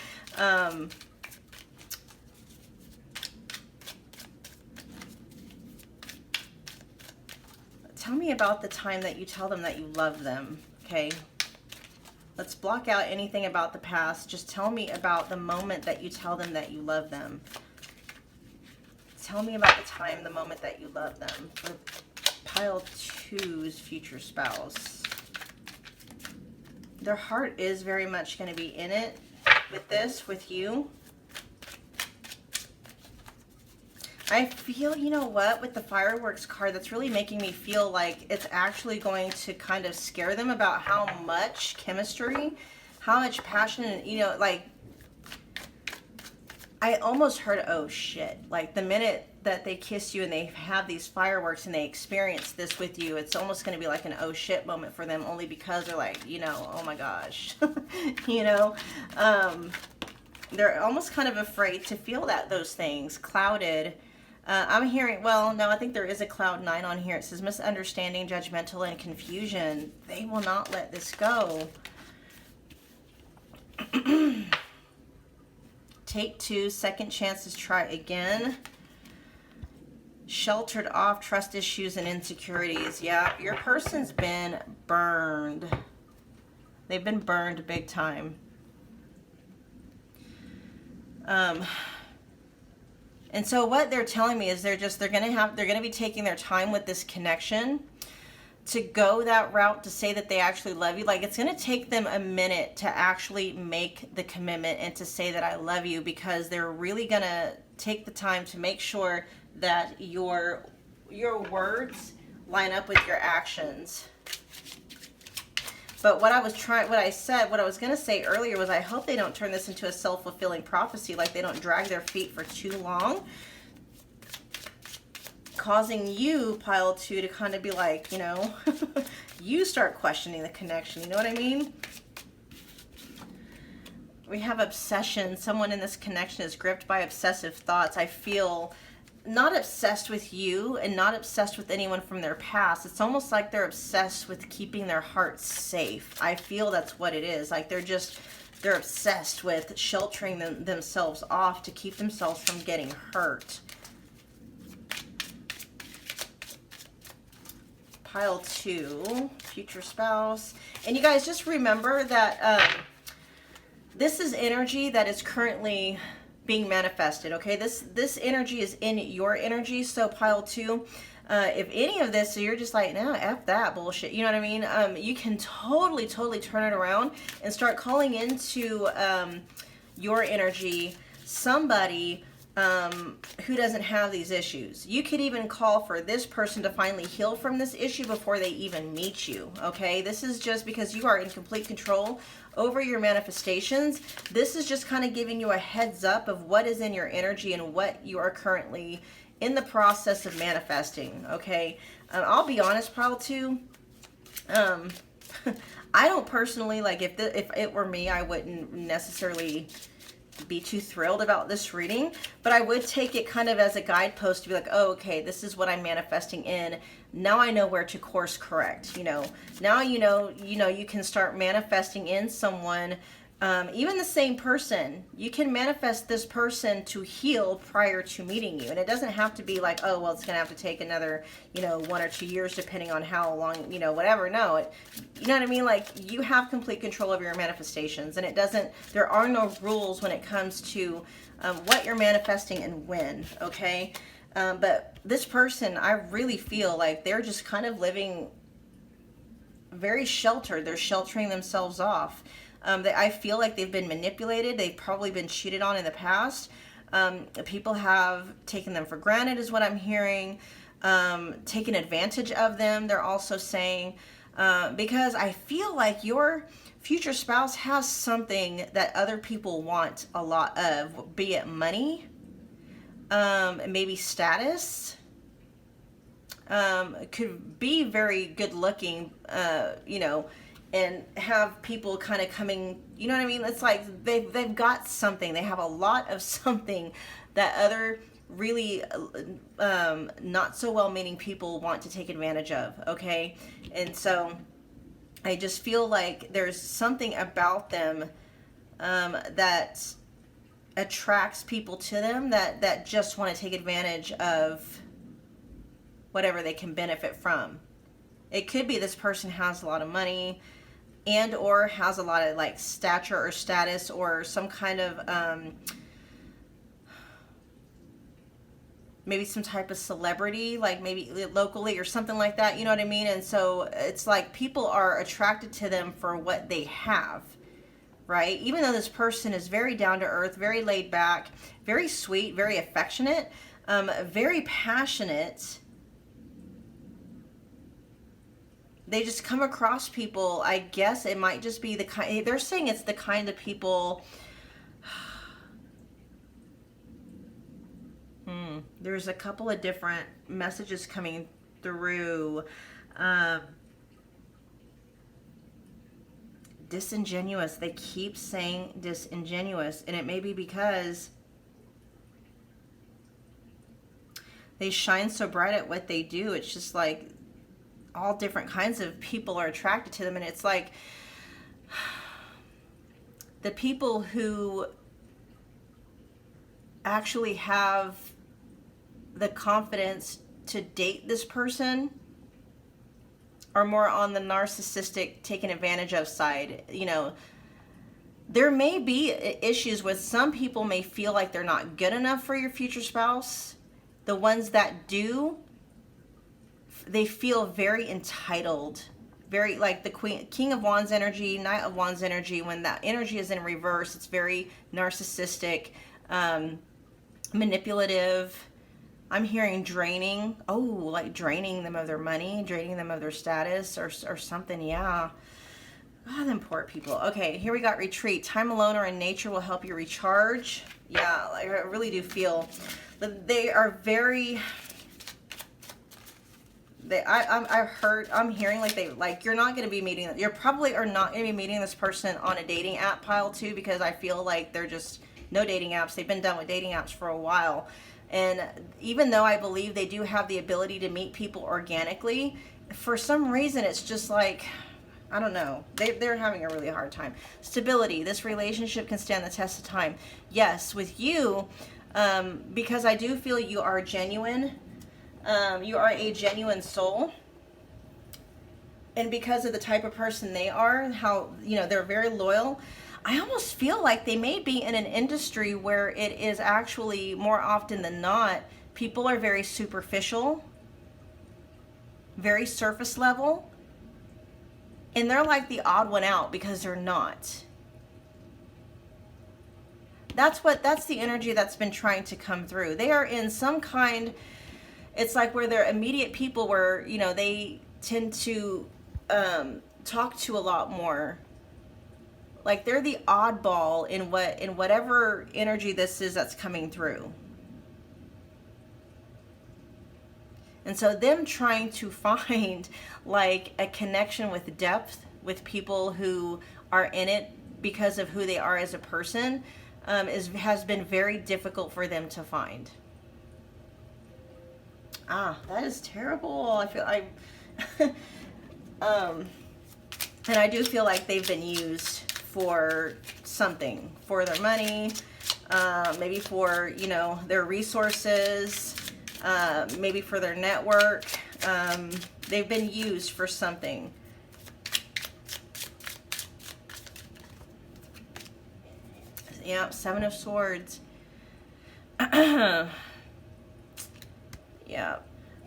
Tell me about the time that you tell them that you love them, okay? Let's block out anything about the past. Just tell me about the moment that you tell them that you love them. Tell me about the time, the moment that you love them. For pile 2's future spouse. Their heart is very much going to be in it with this, with you. I feel, you know what, with the fireworks card, that's really making me feel like it's actually going to kind of scare them about how much chemistry, how much passion, and, you know, like, I almost heard, oh shit, like the minute that they kiss you and they have these fireworks and they experience this with you, it's almost going to be like an oh shit moment for them, only because they're like, you know, oh my gosh, you know, they're almost kind of afraid to feel those things, clouded. I'm hearing, well, no, I think there is a cloud 9 on here. It says misunderstanding, judgmental, and confusion. They will not let this go. Take 2, second chances, try again. Sheltered off, trust issues and insecurities. Yeah, your person's been burned. They've been burned big time. And so what they're telling me is they're gonna be taking their time with this connection to go that route, to say that they actually love you. Like, it's gonna take them a minute to actually make the commitment and to say that I love you, because they're really gonna take the time to make sure that your words line up with your actions. But what I was going to say earlier was, I hope they don't turn this into a self-fulfilling prophecy, like they don't drag their feet for too long, causing you, pile 2, to kind of be like, you know, you start questioning the connection. You know what I mean? We have obsession. Someone in this connection is gripped by obsessive thoughts. I feel not obsessed with you and not obsessed with anyone from their past. It's almost like they're obsessed with keeping their heart safe. I feel that's what it is. Like they're obsessed with sheltering themselves off to keep themselves from getting hurt. Pile 2, future spouse. And you guys just remember that this is energy that is currently being manifested, okay? This energy is in your energy. So pile 2, if any of this, so you're just like, no, F that bullshit, you know what I mean? You can totally turn it around and start calling into your energy somebody who doesn't have these issues. You could even call for this person to finally heal from this issue before they even meet you, okay? This is just because you are in complete control over your manifestations. This is just kind of giving you a heads up of what is in your energy and what you are currently in the process of manifesting, okay? I'll be honest, pile 2, I don't personally, like, if it were me, I wouldn't necessarily be too thrilled about this reading, but I would take it kind of as a guidepost to be like, oh, okay, this is what I'm manifesting in. Now I know where to course correct, you know. Now you know you can start manifesting in someone, even the same person. You can manifest this person to heal prior to meeting you. And it doesn't have to be like, oh, well, it's going to have to take another, 1 or 2 years depending on how long, whatever. No, you know what I mean? Like, you have complete control over your manifestations, and there are no rules when it comes to what you're manifesting and when, okay? But this person, I really feel like they're just kind of living very sheltered. They're sheltering themselves off. I feel like they've been manipulated. They've probably been cheated on in the past. People have taken them for granted is what I'm hearing. taking advantage of them. They're also saying, because I feel like your future spouse has something that other people want a lot of, be it money, maybe status, could be very good looking, you know, and have people kind of coming, you know what I mean? It's like they've got something. They have a lot of something that other really not so well-meaning people want to take advantage of, okay? And so I just feel like there's something about them that attracts people to them that just want to take advantage of whatever they can benefit from. It could be this person has a lot of money and or has a lot of like stature or status or some kind of maybe some type of celebrity, like maybe locally or something like that, you know what I mean? And so it's like people are attracted to them for what they have, right? Even though this person is very down to earth, very laid back, very sweet, very affectionate, very passionate, they just come across people, I guess it might just be the kind, they're saying it's the kind of people, there's a couple of different messages coming through. Disingenuous, they keep saying disingenuous, and it may be because they shine so bright at what they do. It's just like all different kinds of people are attracted to them, and it's like the people who actually have the confidence to date this person are more on the narcissistic, taken advantage of side. You know, there may be issues with some people may feel like they're not good enough for your future spouse. The ones that do, they feel very entitled, very like the King of Wands energy, Knight of Wands energy. When that energy is in reverse, it's very narcissistic, manipulative. I'm hearing draining. Oh, like draining them of their money, draining them of their status or something. Yeah. Ah, them poor people. Okay, here we got retreat. Time alone or in nature will help you recharge. Yeah, like I really do feel that they are very... I'm hearing like you're not going to be meeting, you probably are not going to be meeting this person on a dating app pile too, because I feel like they're just no dating apps. They've been done with dating apps for a while. And even though I believe they do have the ability to meet people organically, for some reason it's just like, I don't know, they're having a really hard time. Stability, this relationship can stand the test of time. Yes, with you, because I do feel you are genuine. You are a genuine soul, and because of the type of person they are, how, you know, they're very loyal, I almost feel like they may be in an industry where it is actually more often than not, people are very superficial, very surface level, and they're like the odd one out because they're not. That's the energy that's been trying to come through. They are in some kind, it's like where they're immediate people where, you know, they tend to talk to a lot more. Like they're the oddball in whatever energy this is that's coming through. And so them trying to find like a connection with depth with people who are in it because of who they are as a person has been very difficult for them to find. Ah, that is terrible. I feel and I do feel like they've been used for something, for their money, maybe for, you know, their resources, maybe for their network. They've been used for something. Yeah, Seven of Swords. Yeah.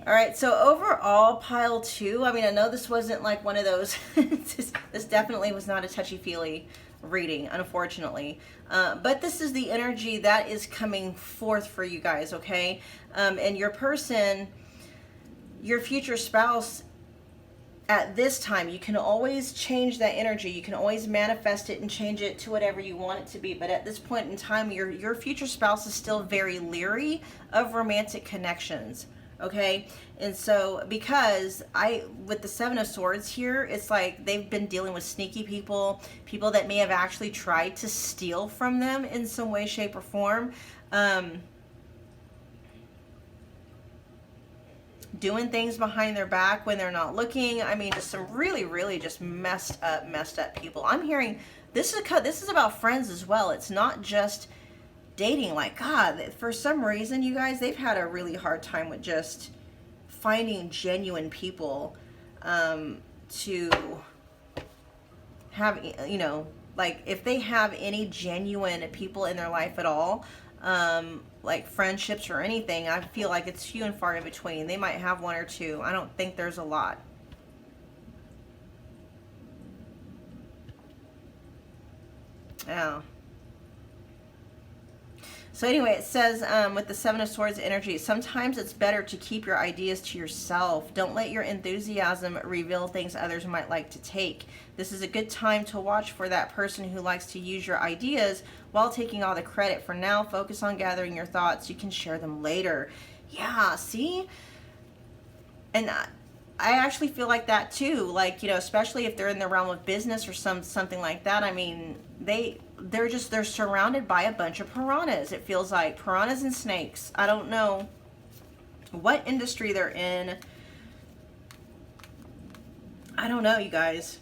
All right, so overall, pile 2, I mean, I know this wasn't like one of those, this definitely was not a touchy-feely reading, unfortunately. But this is the energy that is coming forth for you guys, okay? And your person, your future spouse at this time, you can always change that energy. You can always manifest it and change it to whatever you want it to be. But at this point in time, your future spouse is still very leery of romantic connections. Okay, and so because with the Seven of Swords here, it's like they've been dealing with sneaky people that may have actually tried to steal from them in some way, shape, or form. Doing things behind their back when they're not looking. I mean, just some really, really just messed up people. I'm hearing this is about friends as well. It's not just dating. Like, God, for some reason, you guys, they've had a really hard time with just finding genuine people to have, you know, like if they have any genuine people in their life at all, like friendships or anything, I feel like it's few and far in between. They might have one or two. I don't think there's a lot. Yeah. So anyway, it says with the Seven of Swords energy, sometimes it's better to keep your ideas to yourself. Don't let your enthusiasm reveal things others might like to take. This is a good time to watch for that person who likes to use your ideas while taking all the credit. For now, focus on gathering your thoughts. You can share them later. Yeah, see? And I actually feel like that too. Like, you know, especially if they're in the realm of business or something like that. I mean, they're surrounded by a bunch of piranhas. It feels like piranhas and snakes. I don't know what industry they're in. I don't know, you guys.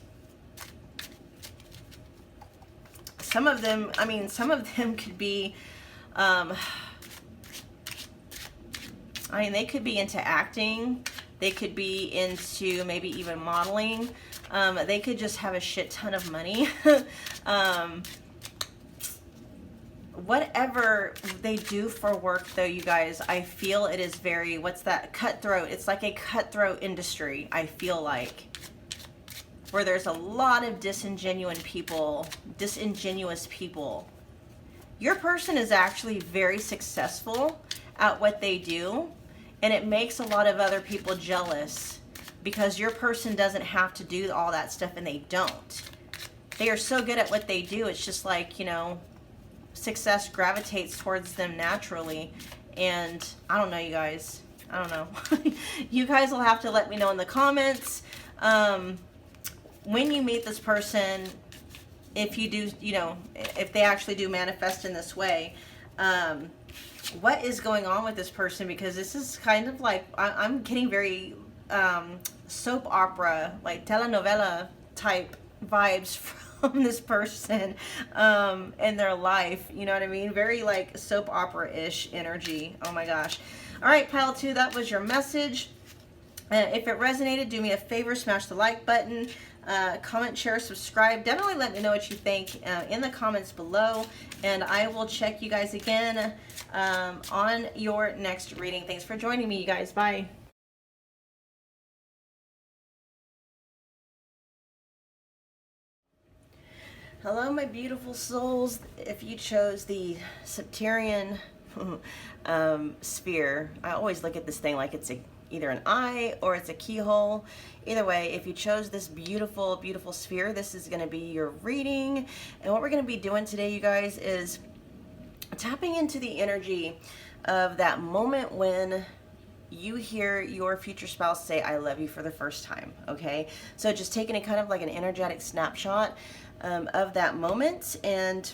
Some of them could be, I mean, they could be into acting. They could be into maybe even modeling. They could just have a shit ton of money. Whatever they do for work, though, you guys, I feel it is very, what's that, cutthroat. It's like a cutthroat industry, I feel like, where there's a lot of disingenuous people. Your person is actually very successful at what they do, and it makes a lot of other people jealous because your person doesn't have to do all that stuff, and they don't. They are so good at what they do. It's just like, you know, success gravitates towards them naturally. And I don't know, you guys. I don't know. You guys will have to let me know in the comments when you meet this person, if you do, you know, if they actually do manifest in this way, what is going on with this person? Because this is kind of like, I'm getting very soap opera, like telenovela type vibes from this person in their life. You know what I mean? Very like soap opera-ish energy. Oh my gosh. All right, pile 2, that was your message. If it resonated, do me a favor, smash the like button, comment, share, subscribe. Definitely let me know what you think in the comments below, and I will check you guys again on your next reading. Thanks for joining me, you guys. Bye. Hello, my beautiful souls. If you chose the Septarian sphere, I always look at this thing like it's either an eye or it's a keyhole. Either way, if you chose this beautiful, beautiful sphere, this is going to be your reading. And what we're going to be doing today, you guys, is tapping into the energy of that moment when you hear your future spouse say, I love you, for the first time. Okay, so just taking a kind of like an energetic snapshot of that moment, and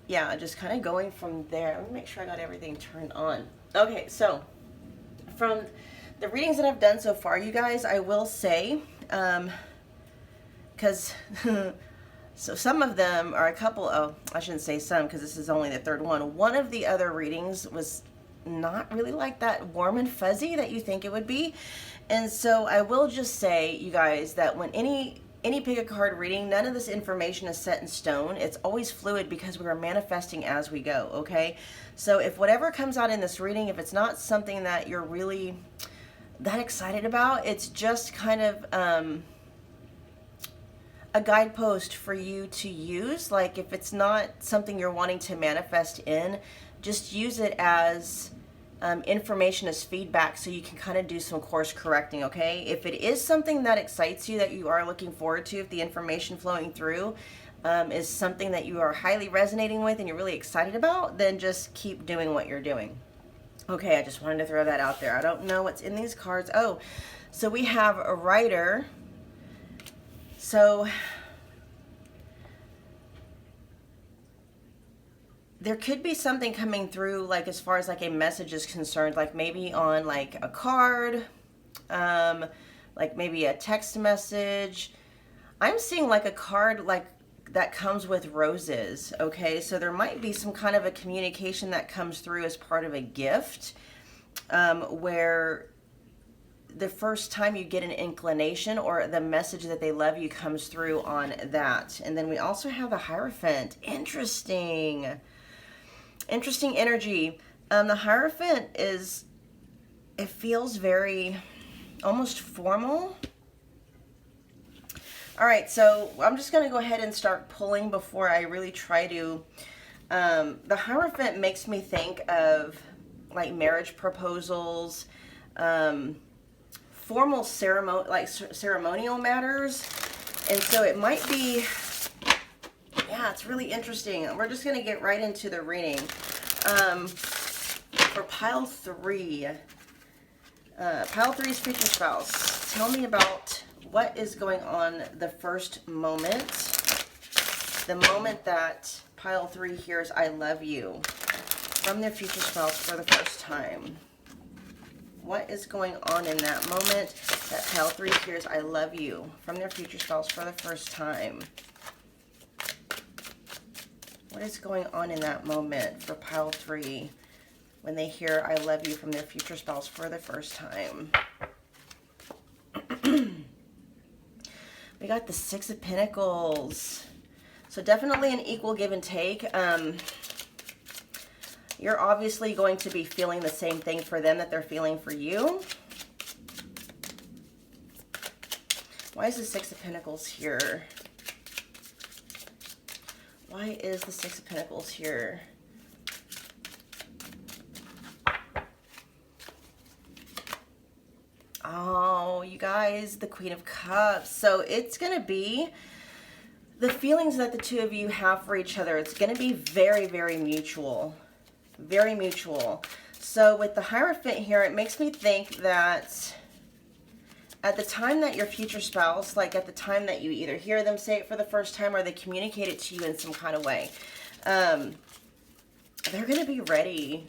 yeah, just kind of going from there. Let me make sure I got everything turned on. Okay, so from the readings that I've done so far, you guys, I will say, because so some of them are a couple, oh, I shouldn't say some, because this is only the third one. One of the other readings was not really like that warm and fuzzy that you think it would be. And so I will just say, you guys, that when any pick a card reading, none of this information is set in stone. It's always fluid because we are manifesting as we go, okay? So if whatever comes out in this reading, if it's not something that you're really that excited about, it's just kind of a guidepost for you to use. Like if it's not something you're wanting to manifest in, just use it as information as feedback so you can kind of do some course correcting, okay? If it is something that excites you, that you are looking forward to, if the information flowing through is something that you are highly resonating with and you're really excited about, then just keep doing what you're doing. Okay, I just wanted to throw that out there. I don't know what's in these cards. Oh, so we have a writer. So there could be something coming through, like as far as like a message is concerned, like maybe on like a card, like maybe a text message. I'm seeing like a card like that comes with roses, okay? So there might be some kind of a communication that comes through as part of a gift, where the first time you get an inclination or the message that they love you comes through on that. And then we also have the Hierophant. Interesting energy. The Hierophant is, it feels very almost formal. All right, so I'm just going to go ahead and start pulling before I really try to. The Hierophant makes me think of like marriage proposals, formal ceremony, like ceremonial matters. And so it might be, yeah, it's really interesting. We're just going to get right into the reading. For pile 3, pile 3's future spouse. Tell me about what is going on the first moment, the moment that pile 3 hears I love you from their future spouse for the first time. What is going on in that moment that pile 3 hears I love you from their future spouse for the first time? What is going on in that moment for pile 3 when they hear I love you from their future spouse for the first time? We got the 6 of Pentacles. So definitely an equal give and take. You're obviously going to be feeling the same thing for them that they're feeling for you. Why is the 6 of Pentacles here? Why is the 6 of Pentacles here? Oh, you guys, the Queen of Cups. So it's going to be the feelings that the two of you have for each other. It's going to be very, very mutual. Very mutual. So with the Hierophant here, it makes me think that at the time that your future spouse, like at the time that you either hear them say it for the first time or they communicate it to you in some kind of way, they're going to be ready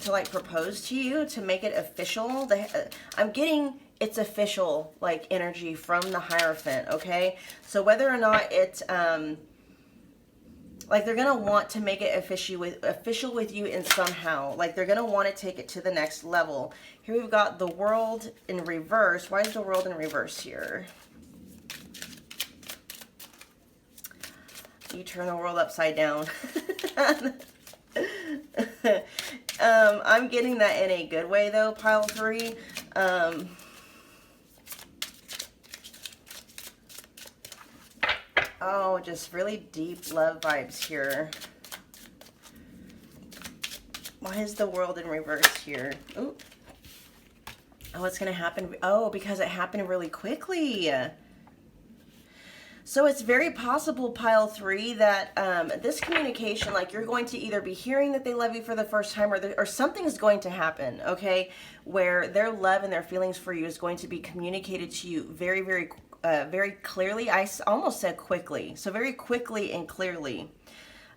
to like propose to you, to make it official. I'm getting it's official like energy from the Hierophant, okay? So whether or not it's like they're gonna want to make it official with you in somehow. Like they're gonna want to take it to the next level. Here we've got the World in reverse. Why is the World in reverse here? You turn the world upside down. I'm getting that in a good way though, pile 3. Oh, just really deep love vibes here. Why is the World in reverse here? Ooh. Oh, what's going to happen? Oh, because it happened really quickly. So it's very possible, pile 3, that this communication, like you're going to either be hearing that they love you for the first time or something is going to happen, okay, where their love and their feelings for you is going to be communicated to you very, very very clearly. I almost said quickly. So very quickly and clearly,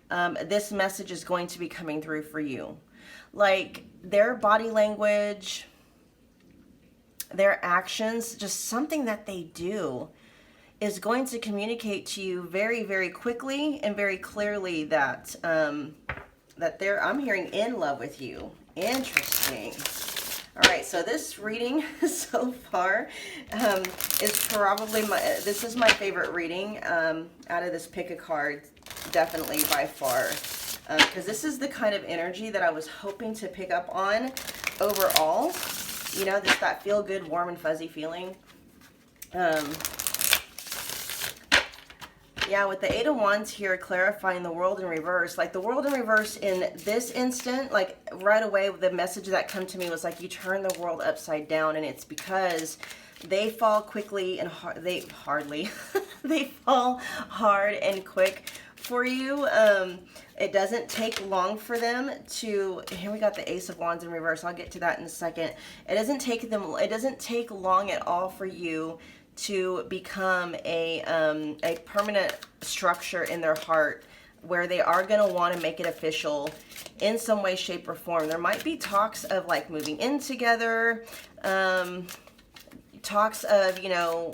this message is going to be coming through for you. Like their body language, their actions, just something that they do is going to communicate to you very, very quickly and very clearly that that I'm hearing in love with you. Interesting. All right, so this reading so far is probably this is my favorite reading out of this pick a card, definitely by far, because this is the kind of energy that I was hoping to pick up on overall. You know, just that feel good, warm and fuzzy feeling. Yeah, with the Eight of Wands here, clarifying the world in reverse. Like the world in reverse in this instant, like right away, the message that come to me was like, you turn the world upside down, and it's because they fall quickly and they fall hard and quick for you. It doesn't take long for them to, here we got the Ace of Wands in reverse. I'll get to that in a second. It doesn't take long at all for you to become a permanent structure in their heart, where they are going to want to make it official in some way, shape, or form. There might be talks of like moving in together, talks of, you know,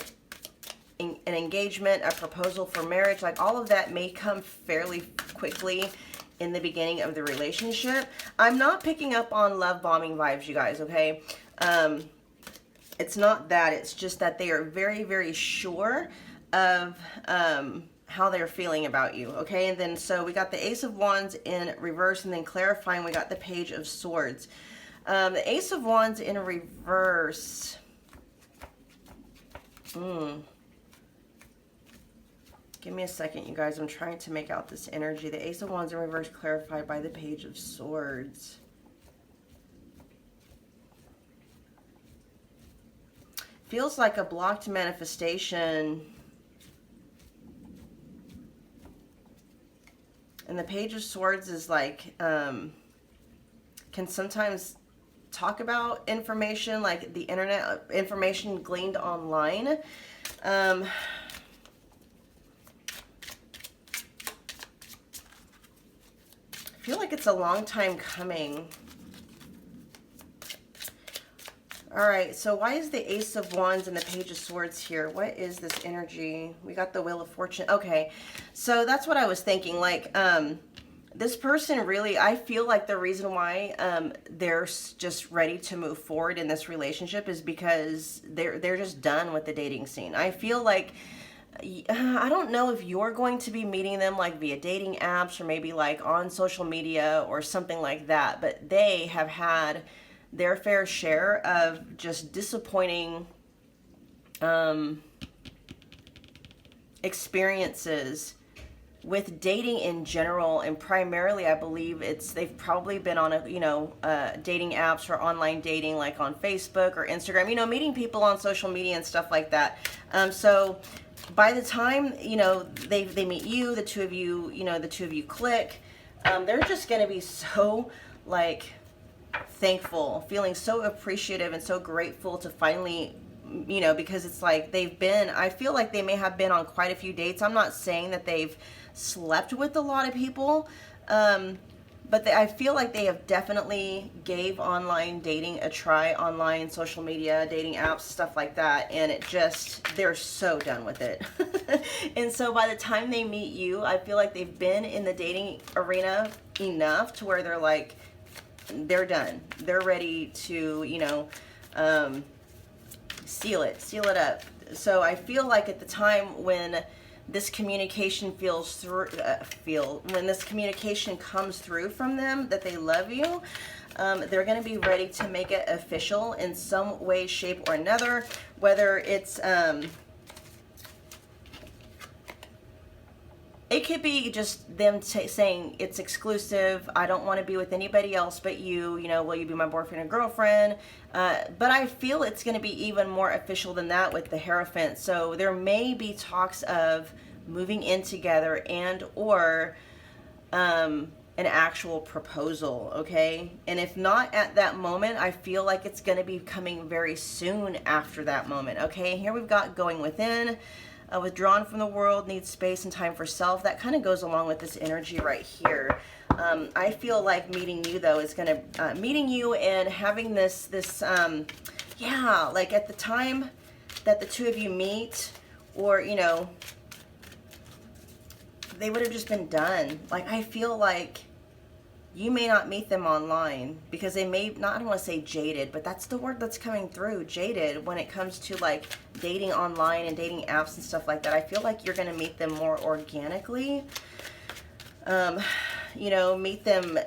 an engagement, a proposal for marriage. Like all of that may come fairly quickly in the beginning of the relationship. I'm not picking up on love bombing vibes, you guys, okay? It's not that. It's just that they are very, very sure of how they're feeling about you, okay? And then so we got the Ace of Wands in reverse, and then clarifying, we got the Page of Swords. The Ace of Wands in reverse. Give me a second, you guys. I'm trying to make out this energy. The Ace of Wands in reverse clarified by the Page of Swords. Feels like a blocked manifestation. And the Page of Swords is like, can sometimes talk about information, like the internet, information gleaned online. I feel like it's a long time coming. All right, so why is the Ace of Wands and the Page of Swords here? What is this energy? We got the Wheel of Fortune. Okay, so that's what I was thinking. Like, this person really, I feel like the reason why they're just ready to move forward in this relationship is because they're just done with the dating scene. I feel like, I don't know if you're going to be meeting them like via dating apps or maybe like on social media or something like that, but they have had their fair share of just disappointing experiences with dating in general, and primarily I believe they've probably been on dating apps or online dating, like on Facebook or Instagram, you know, meeting people on social media and stuff like that. So by the time, you know, they meet you, the two of you click, they're just going to be so like thankful, feeling so appreciative and so grateful to finally, you know, because it's like I feel like they may have been on quite a few dates. I'm not saying that they've slept with a lot of people, but I feel like they have definitely gave online dating a try, online social media, dating apps, stuff like that, and they're so done with it. And so by the time they meet you, I feel like they've been in the dating arena enough to where they're like, they're done. They're ready to, you know, seal it up. So I feel like at the time when this communication when this communication comes through from them that they love you, they're going to be ready to make it official in some way, shape, or another, whether it's it could be just them saying it's exclusive. I don't want to be with anybody else but you. You know, will you be my boyfriend or girlfriend? But I feel it's going to be even more official than that with the Hierophant. So there may be talks of moving in together and or an actual proposal, okay? And if not at that moment, I feel like it's going to be coming very soon after that moment, okay? Here we've got going within. Withdrawn from the world, needs space and time for self. That kind of goes along with this energy right here. I feel like meeting you, though, is going to, meeting you and having this, yeah, like at the time that the two of you meet, or, you know, they would have just been done. Like, I feel like you may not meet them online because they may not, I don't want to say jaded, but that's the word that's coming through, jaded, when it comes to like dating online and dating apps and stuff like that. I feel like you're going to meet them more organically. You know, meet them,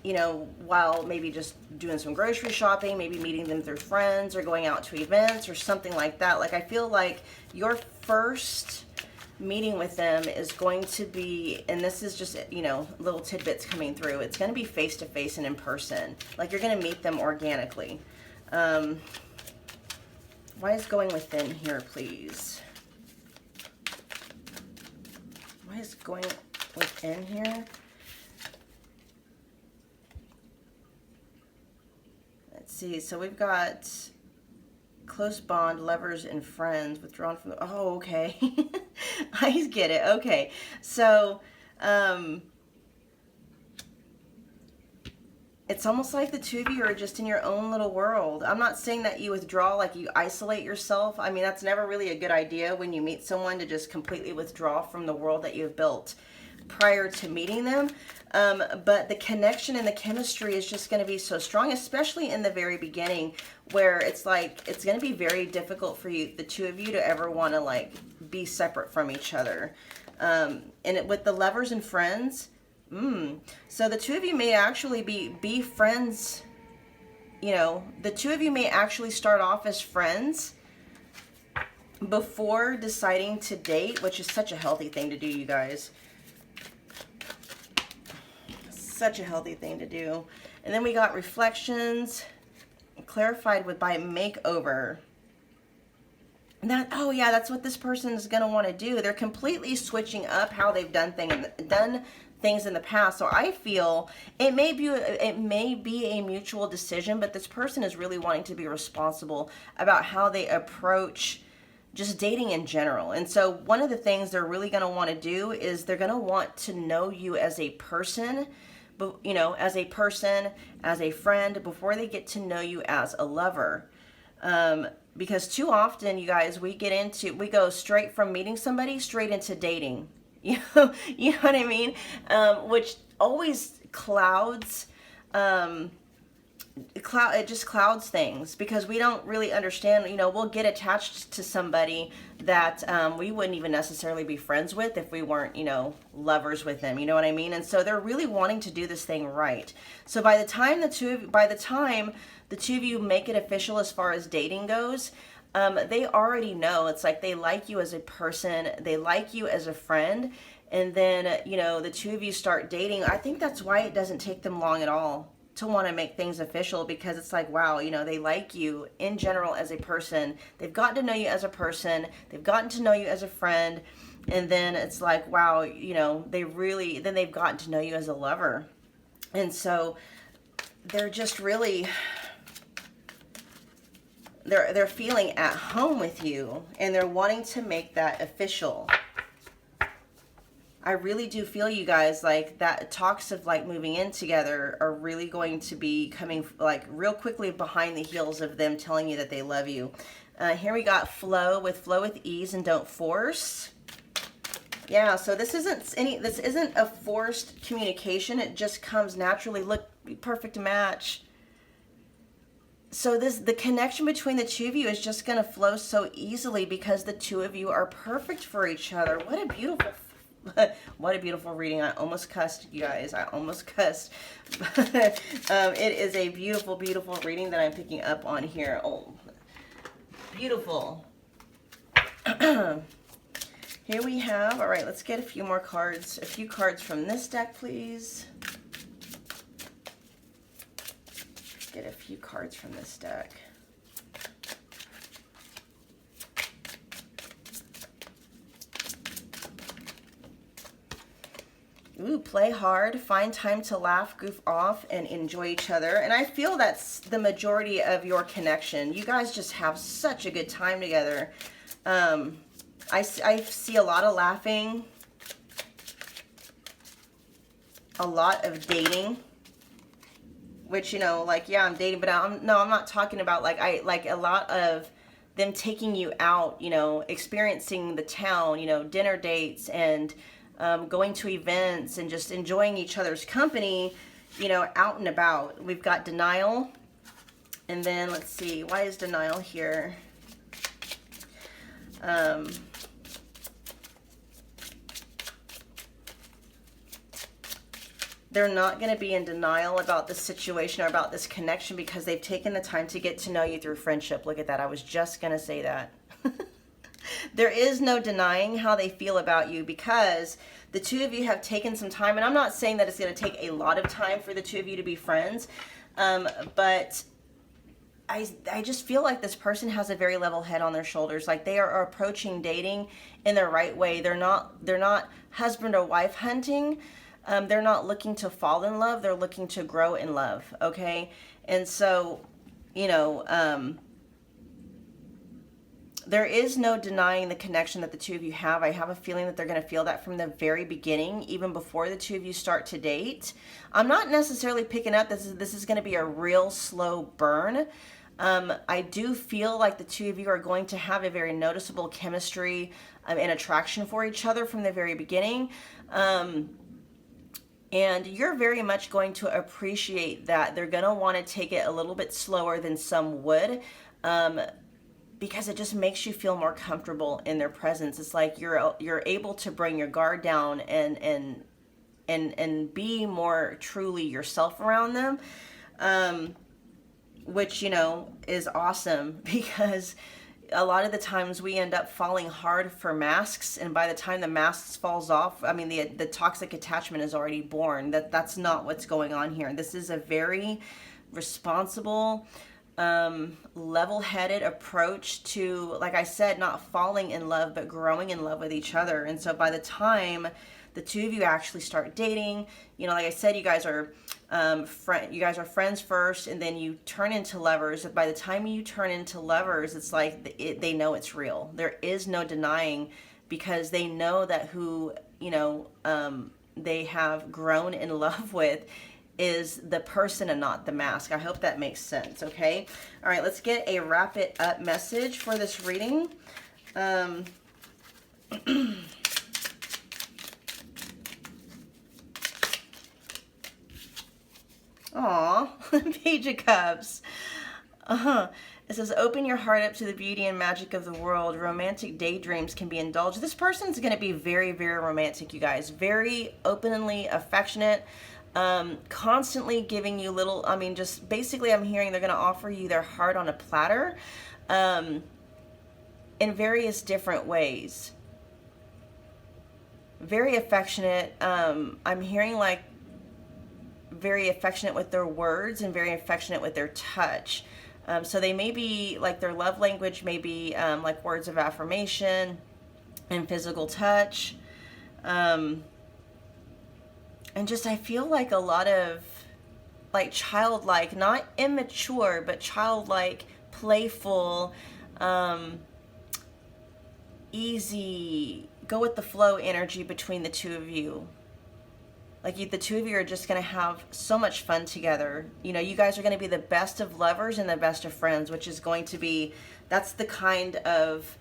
you know, while maybe just doing some grocery shopping, maybe meeting them through friends or going out to events or something like that. Like, I feel like your first meeting with them is going to be, and this is just, you know, little tidbits coming through, it's going to be face to face and in person. Like, you're going to meet them organically. Why is going within here, please? Why is going within here? Let's see. So we've got close bond, lovers, and friends, withdrawn from the... Oh, okay. I get it. Okay. So, it's almost like the two of you are just in your own little world. I'm not saying that you withdraw, like you isolate yourself. I mean, that's never really a good idea when you meet someone, to just completely withdraw from the world that you've built prior to meeting them. But the connection and the chemistry is just going to be so strong, especially in the very beginning, where it's like, it's going to be very difficult for you, the two of you, to ever want to like be separate from each other. With the lovers and friends, so the two of you may actually be friends. You know, the two of you may actually start off as friends before deciding to date, which is such a healthy thing to do, you guys. Such a healthy thing to do. And then we got reflections clarified by makeover. That, oh yeah, that's what this person is going to want to do. They're completely switching up how they've done things in the past. So I feel it may be a mutual decision, but this person is really wanting to be responsible about how they approach just dating in general. And so one of the things they're really going to want to do is they're going to want to know you as a person, you know, as a person, as a friend, before they get to know you as a lover. Because too often, you guys, we go straight from meeting somebody straight into dating. You know what I mean? Which always clouds, it just clouds things, because we don't really understand. You know, we'll get attached to somebody that we wouldn't even necessarily be friends with if we weren't, you know, lovers with them. You know what I mean? And so they're really wanting to do this thing right. So by the time the two of you make it official as far as dating goes, they already know. It's like they like you as a person, they like you as a friend, and then, you know, the two of you start dating. I think that's why it doesn't take them long at all to want to make things official, because it's like, wow, you know, they like you in general as a person, they've gotten to know you as a person, they've gotten to know you as a friend, and then it's like, wow, you know, then they've gotten to know you as a lover. And so they're just really, they're feeling at home with you, and they're wanting to make that official. I really do feel, you guys, like that talks of like moving in together are really going to be coming like real quickly behind the heels of them telling you that they love you. Here we got flow with ease and don't force. Yeah, so this isn't a forced communication. It just comes naturally. Look, perfect match. So the connection between the two of you is just going to flow so easily, because the two of you are perfect for each other. What a beautiful reading. I almost cussed, you guys. I almost cussed. It is a beautiful, beautiful reading that I'm picking up on here. Oh, beautiful. Here we have, all right, let's get a few more cards. A few cards from this deck, please. Get a few cards from this deck. Ooh, play hard, find time to laugh, goof off, and enjoy each other. And I feel that's the majority of your connection. You guys just have such a good time together. I see a lot of laughing, a lot of dating, which, you know, like, yeah, I'm dating, but I'm not talking about like a lot of them taking you out, you know, experiencing the town, you know, dinner dates, and going to events, and just enjoying each other's company, you know, out and about. We've got denial, and then let's see, why is denial here? They're not going to be in denial about this situation or about this connection, because they've taken the time to get to know you through friendship. Look at that. I was just going to say that. There is no denying how they feel about you, because the two of you have taken some time, and I'm not saying that it's going to take a lot of time for the two of you to be friends, but I just feel like this person has a very level head on their shoulders. Like, they are approaching dating in the right way. They're not husband or wife hunting. They're not looking to fall in love. They're looking to grow in love. Okay. And so, you know, there is no denying the connection that the two of you have. I have a feeling that they're going to feel that from the very beginning, even before the two of you start to date. I'm not necessarily picking up this is going to be a real slow burn. I do feel like the two of you are going to have a very noticeable chemistry and attraction for each other from the very beginning. And you're very much going to appreciate that. They're going to want to take it a little bit slower than some would, because it just makes you feel more comfortable in their presence. It's like you're able to bring your guard down and be more truly yourself around them. Which, you know, is awesome, because a lot of the times we end up falling hard for masks, and by the time the masks falls off, I mean, the toxic attachment is already born. That's not what's going on here. This is a very responsible, level-headed approach to, like I said, not falling in love, but growing in love with each other. And so by the time the two of you actually start dating, you know, like I said, you guys are friends first, and then you turn into lovers. By the time you turn into lovers, it's like they know it's real. There is no denying, because they know that who, you know, they have grown in love with is the person and not the mask. I hope that makes sense. Okay. All right, let's get a wrap it up message for this reading. Aw, Page of Cups. It says, open your heart up to the beauty and magic of the world. Romantic daydreams can be indulged. This person's going to be very, very romantic, you guys. Very openly affectionate. Constantly giving you little, I mean, just basically I'm hearing they're going to offer you their heart on a platter. In various different ways. Very affectionate. I'm hearing like very affectionate with their words and very affectionate with their touch. So they may be like, their love language may be like words of affirmation and physical touch. And just, I feel like a lot of like childlike, not immature, but childlike, playful, easy, go with the flow energy between the two of you. Like, the two of you are just going to have so much fun together. You know, you guys are going to be the best of lovers and the best of friends, which is going to be, that's the kind of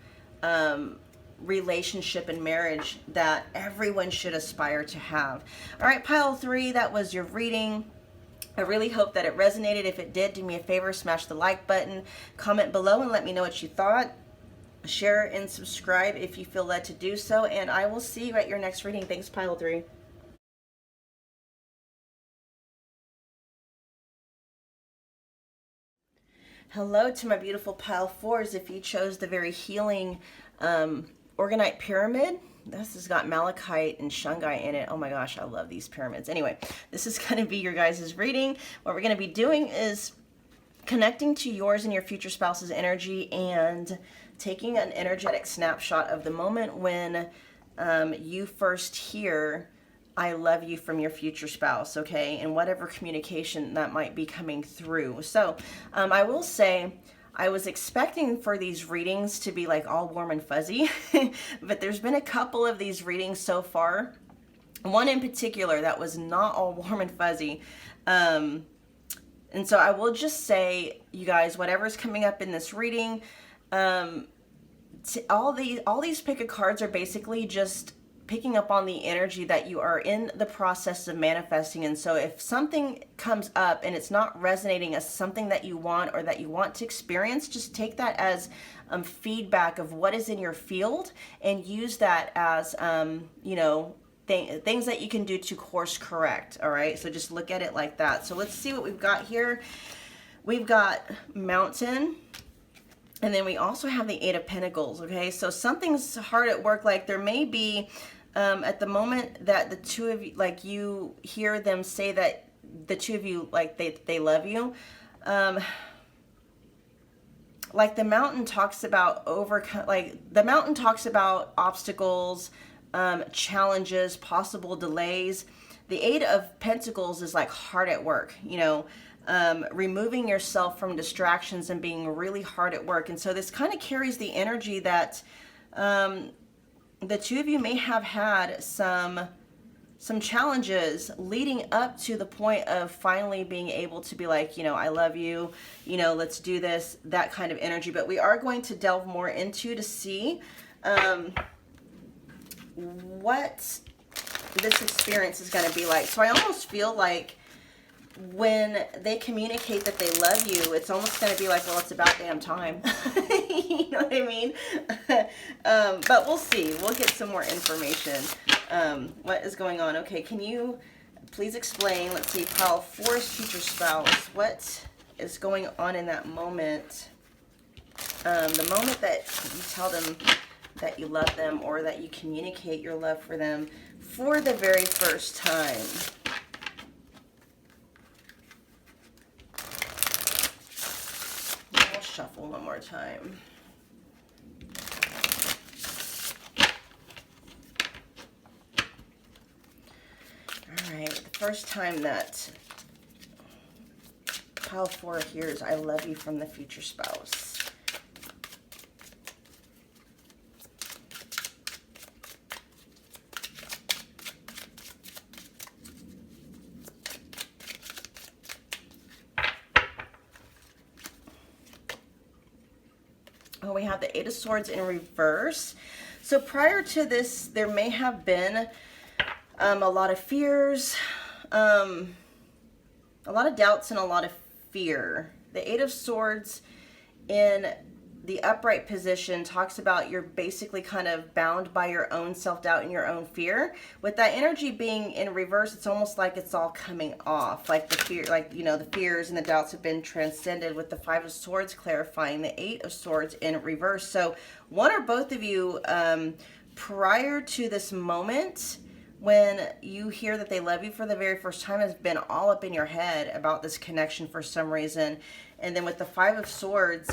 relationship and marriage that everyone should aspire to have. All right, pile 3, that was your reading. I really hope that it resonated. If it did, do me a favor, smash the like button, comment below and let me know what you thought. Share and subscribe if you feel led to do so, and I will see you at your next reading. Thanks, pile 3. Hello to my beautiful pile 4s. If you chose the very healing Orgonite pyramid, this has got Malachite and Shungite in it. Oh my gosh, I love these pyramids. Anyway, this is going to be your guys' reading. What we're going to be doing is connecting to yours and your future spouse's energy and taking an energetic snapshot of the moment when you first hear I love you from your future spouse, okay? And whatever communication that might be coming through. So I will say, I was expecting for these readings to be like all warm and fuzzy, but there's been a couple of these readings so far. One in particular that was not all warm and fuzzy. And so I will just say, you guys, whatever's coming up in this reading, all these pick of cards are basically just picking up on the energy that you are in the process of manifesting. And so if something comes up and it's not resonating as something that you want or that you want to experience, just take that as feedback of what is in your field and use that as, you know, things that you can do to course correct. All right. So just look at it like that. So let's see what we've got here. We've got Mountain, And then we also have the Eight of Pentacles, okay? So something's hard at work. Like there may be, at the moment that the two of you, like you hear them say that the two of you, like they love you. Like the mountain talks about the mountain talks about obstacles, challenges, possible delays. The Eight of Pentacles is like hard at work, you know, removing yourself from distractions and being really hard at work. And so this kind of carries the energy that the two of you may have had some challenges leading up to the point of finally being able to be like, you know, I love you, you know, let's do this, that kind of energy. But we are going to delve more into to see what this experience is going to be like. So I almost feel like when they communicate that they love you, it's almost going to be like, well, it's about damn time. You know what I mean? But we'll see. We'll get some more information. What is going on? Okay, can you please explain? Let's see, pile 4's future spouse. What is going on in that moment? The moment that you tell them that you love them or that you communicate your love for them for the very first time. I'll shuffle one more time. All right, the first time that pile 4 hears I love you from the future spouse. Oh, we have the Eight of Swords in reverse. So prior to this, there may have been a lot of fears, a lot of doubts and a lot of fear. The Eight of Swords in the upright position talks about you're basically kind of bound by your own self-doubt and your own fear. With that energy being in reverse, it's almost like it's all coming off. Like the fear, like, you know, the fears and the doubts have been transcended, with the Five of Swords clarifying the Eight of Swords in reverse. So one or both of you, prior to this moment, when you hear that they love you for the very first time, has been all up in your head about this connection for some reason. And then with the Five of Swords,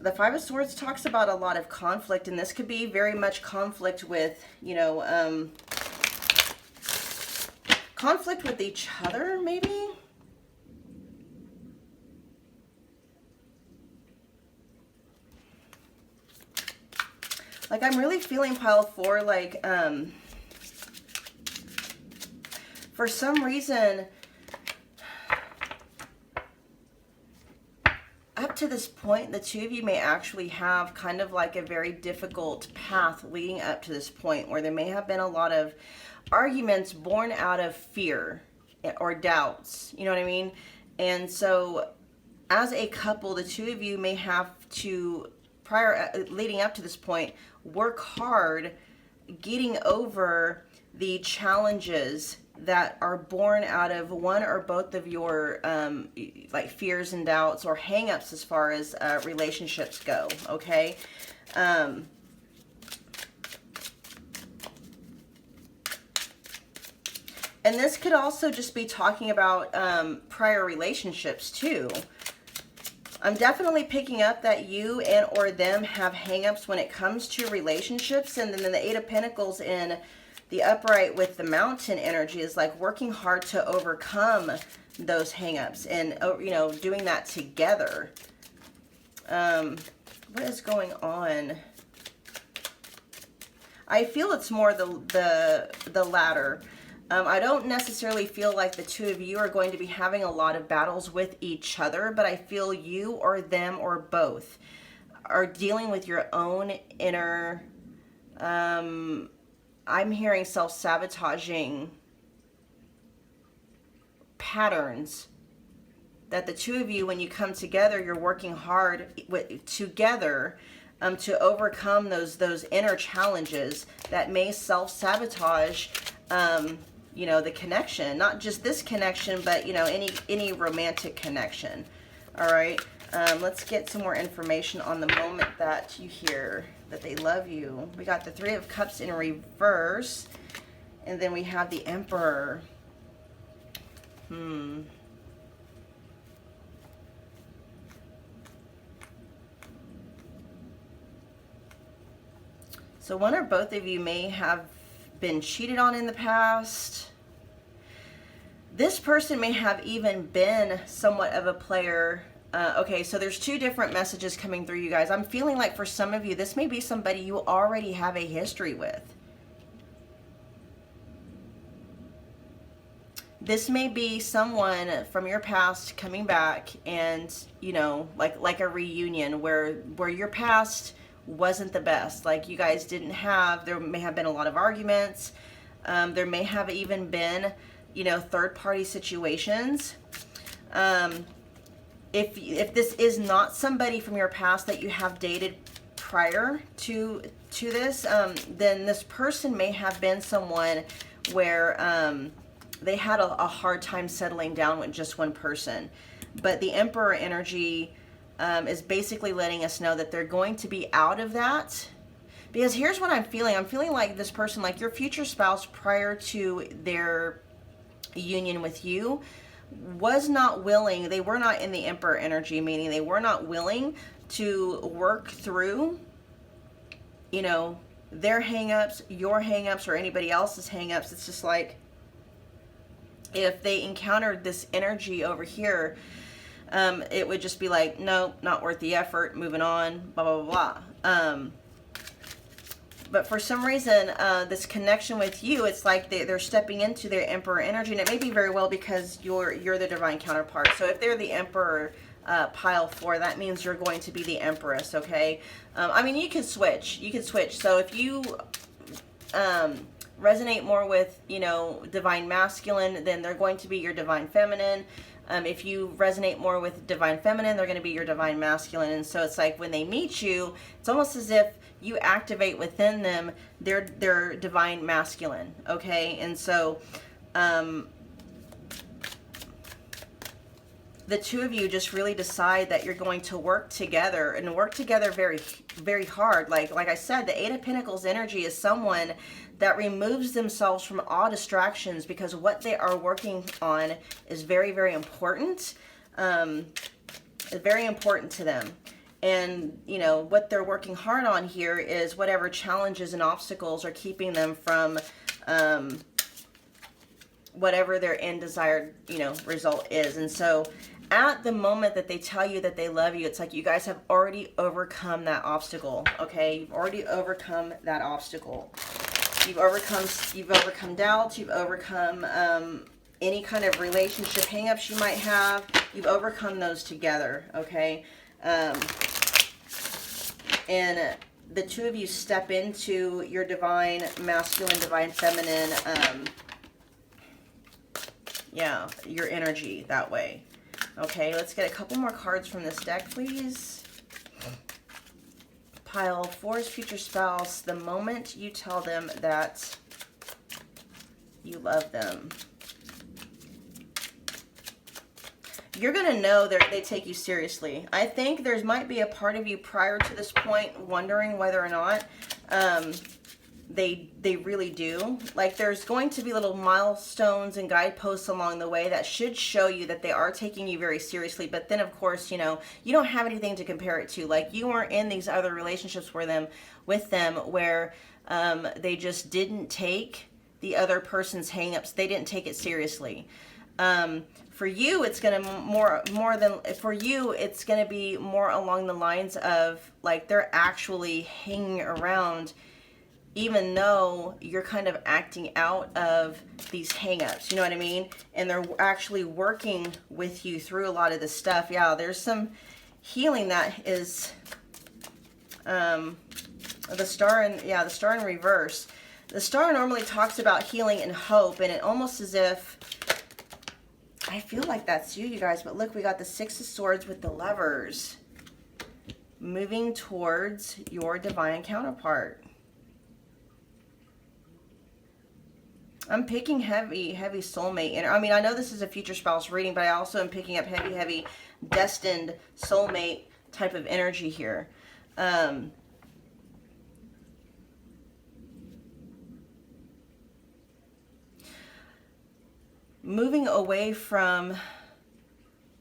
the Five of Swords talks about a lot of conflict, and this could be very much conflict with, you know, conflict with each other, maybe? Like, I'm really feeling pile 4, like, for some reason, up to this point, the two of you may actually have kind of like a very difficult path leading up to this point, where there may have been a lot of arguments born out of fear or doubts, you know what I mean? And so as a couple, the two of you may have to, leading up to this point, work hard getting over the challenges that are born out of one or both of your like fears and doubts or hang-ups as far as relationships go, okay? And this could also just be talking about prior relationships too. I'm definitely picking up that you and or them have hang-ups when it comes to relationships. And then the Eight of Pentacles in the upright with the mountain energy is like working hard to overcome those hang-ups and, you know, doing that together. What is going on? I feel it's more the latter. I don't necessarily feel like the two of you are going to be having a lot of battles with each other, but I feel you or them or both are dealing with your own inner, I'm hearing self-sabotaging patterns that the two of you, when you come together, you're working hard together to overcome those inner challenges that may self-sabotage you know, the connection, not just this connection, but, you know, any romantic connection. All right. Let's get some more information on the moment that you hear that they love you. We got the Three of Cups in reverse, and then we have the Emperor. So one or both of you may have been cheated on in the past. This person may have even been somewhat of a player. Okay, so there's two different messages coming through, you guys. I'm feeling like for some of you, this may be somebody you already have a history with. This may be someone from your past coming back and, you know, like a reunion where your past wasn't the best. Like you guys didn't have, there may have been a lot of arguments. There may have even been, you know, third-party situations. If this is not somebody from your past that you have dated prior to this, then this person may have been someone where they had a hard time settling down with just one person. But the Emperor energy is basically letting us know that they're going to be out of that. Because here's what I'm feeling. I'm feeling like this person, like your future spouse prior to their union with you, was not willing, they were not in the Emperor energy, meaning they were not willing to work through, you know, their hangups, your hangups, or anybody else's hangups. It's just like if they encountered this energy over here, it would just be like, no, not worth the effort, moving on, blah, blah, blah, blah. But for some reason, this connection with you, it's like they're stepping into their Emperor energy, and it may be very well because you're the divine counterpart. So if they're the Emperor pile 4, that means you're going to be the Empress, okay? I mean, you could switch. You could switch. So if you resonate more with, you know, divine masculine, then they're going to be your divine feminine. If you resonate more with divine feminine, they're going to be your divine masculine. And so it's like when they meet you, it's almost as if you activate within them their divine masculine, okay? And so the two of you just really decide that you're going to work together, and work together very, very hard. Like I said, the Eight of Pentacles energy is someone that removes themselves from all distractions because what they are working on is very, very important. It's very important to them. And, you know, what they're working hard on here is whatever challenges and obstacles are keeping them from whatever their end desired, you know, result is. And so at the moment that they tell you that they love you, it's like you guys have already overcome that obstacle, okay? You've already overcome that obstacle. You've overcome doubts. You've overcome any kind of relationship hangups you might have. You've overcome those together, okay? And the two of you step into your divine masculine, divine feminine, yeah, your energy that way. Okay, let's get a couple more cards from this deck, please. Pile 4's future spouse, the moment you tell them that you love them. You're going to know that they take you seriously. I think there might be a part of you prior to this point wondering whether or not they really do. Like there's going to be little milestones and guideposts along the way that should show you that they are taking you very seriously. But then of course, you know, you don't have anything to compare it to. Like you weren't in these other relationships with them where they just didn't take the other person's hangups. They didn't take it seriously. For you, it's going to it's going to be more along the lines of like they're actually hanging around even though you're kind of acting out of these hangups, you know what I mean? And they're actually working with you through a lot of this stuff. Yeah, there's some healing that is the star in reverse. The star normally talks about healing and hope, and it almost as if I feel like that's you guys, but look, we got the Six of Swords with the Lovers moving towards your divine counterpart. I'm picking heavy soulmate. And I mean, I know this is a future spouse reading, but I also am picking up heavy destined soulmate type of energy here. Moving away from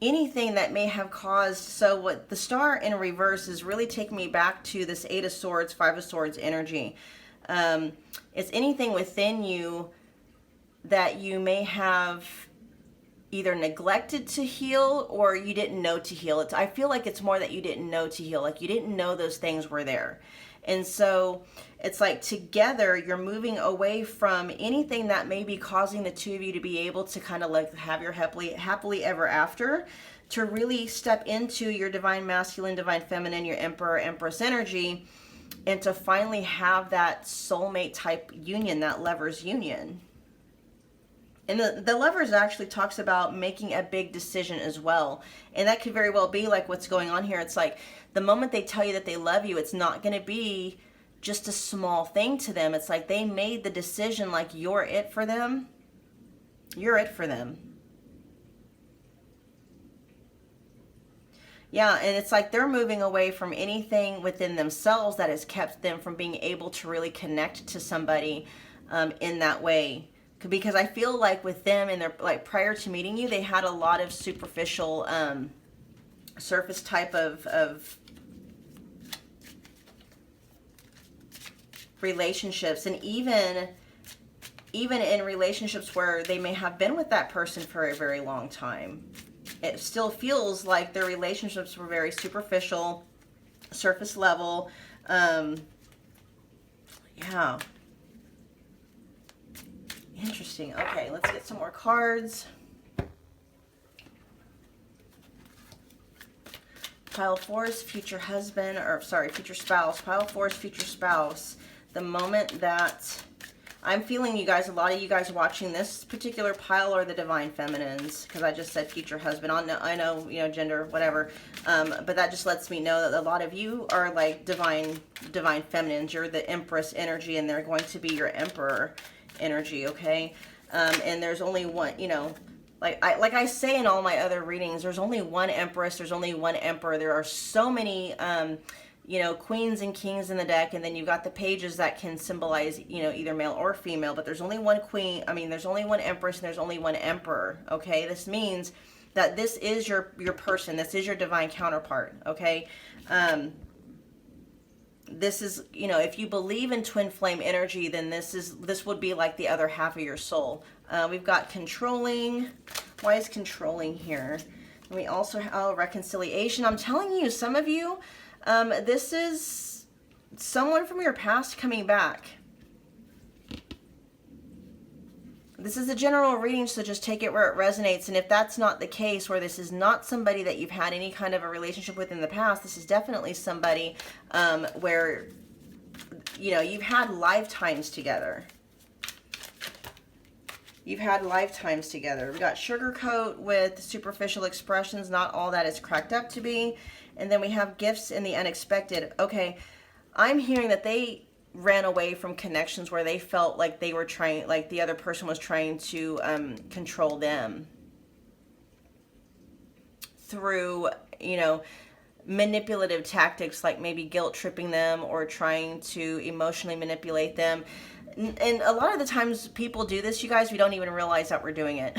anything that may have caused, so what the star in reverse is really taking me back to this 8 of Swords, 5 of Swords energy. It's anything within you that you may have either neglected to heal or you didn't know to heal. I feel like it's more that you didn't know to heal, like you didn't know those things were there. And so it's like together you're moving away from anything that may be causing the two of you to be able to kind of like have your happily ever after, to really step into your divine masculine, divine feminine, your emperor, empress energy, and to finally have that soulmate type union, that lover's union. And the lovers actually talks about making a big decision as well. And that could very well be like what's going on here. It's like the moment they tell you that they love you, it's not going to be just a small thing to them. It's like they made the decision, like you're it for them. You're it for them. Yeah, and it's like they're moving away from anything within themselves that has kept them from being able to really connect to somebody in that way. Because I feel like with them and their, like prior to meeting you, they had a lot of superficial surface type of relationships, and even in relationships where they may have been with that person for a very long time, it still feels like their relationships were very superficial, surface level. Yeah. Interesting. Okay, let's get some more cards. Pile 4 is future husband, or sorry, future spouse. Pile 4 is future spouse. The moment that I'm feeling, you guys, a lot of you guys watching this particular pile are the divine feminines, because I just said future husband. I know, you know, gender, whatever, but that just lets me know that a lot of you are like divine feminines. You're the empress energy, and they're going to be your emperor energy, okay? And there's only one, you know, like I say in all my other readings, there's only one empress, there's only one emperor. There are so many you know, queens and kings in the deck, and then you've got the pages that can symbolize, you know, either male or female, but there's only one queen. I mean, there's only one empress and there's only one emperor, okay? This means that this is your person, this is your divine counterpart, okay? This is, you know, if you believe in twin flame energy, then this would be like the other half of your soul. We've got controlling. Why is controlling here? And we also have reconciliation. I'm telling you, some of you, this is someone from your past coming back. This is a general reading, so just take it where it resonates. And if that's not the case, where this is not somebody that you've had any kind of a relationship with in the past, this is definitely somebody where, you know, you've had lifetimes together. You've had lifetimes together. We've got sugarcoat with superficial expressions, not all that is cracked up to be. And then we have gifts in the unexpected. Okay, I'm hearing that they ran away from connections where they felt like they were trying, like the other person was trying to control them through, you know, manipulative tactics, like maybe guilt tripping them or trying to emotionally manipulate them. And a lot of the times people do this, you guys, we don't even realize that we're doing it.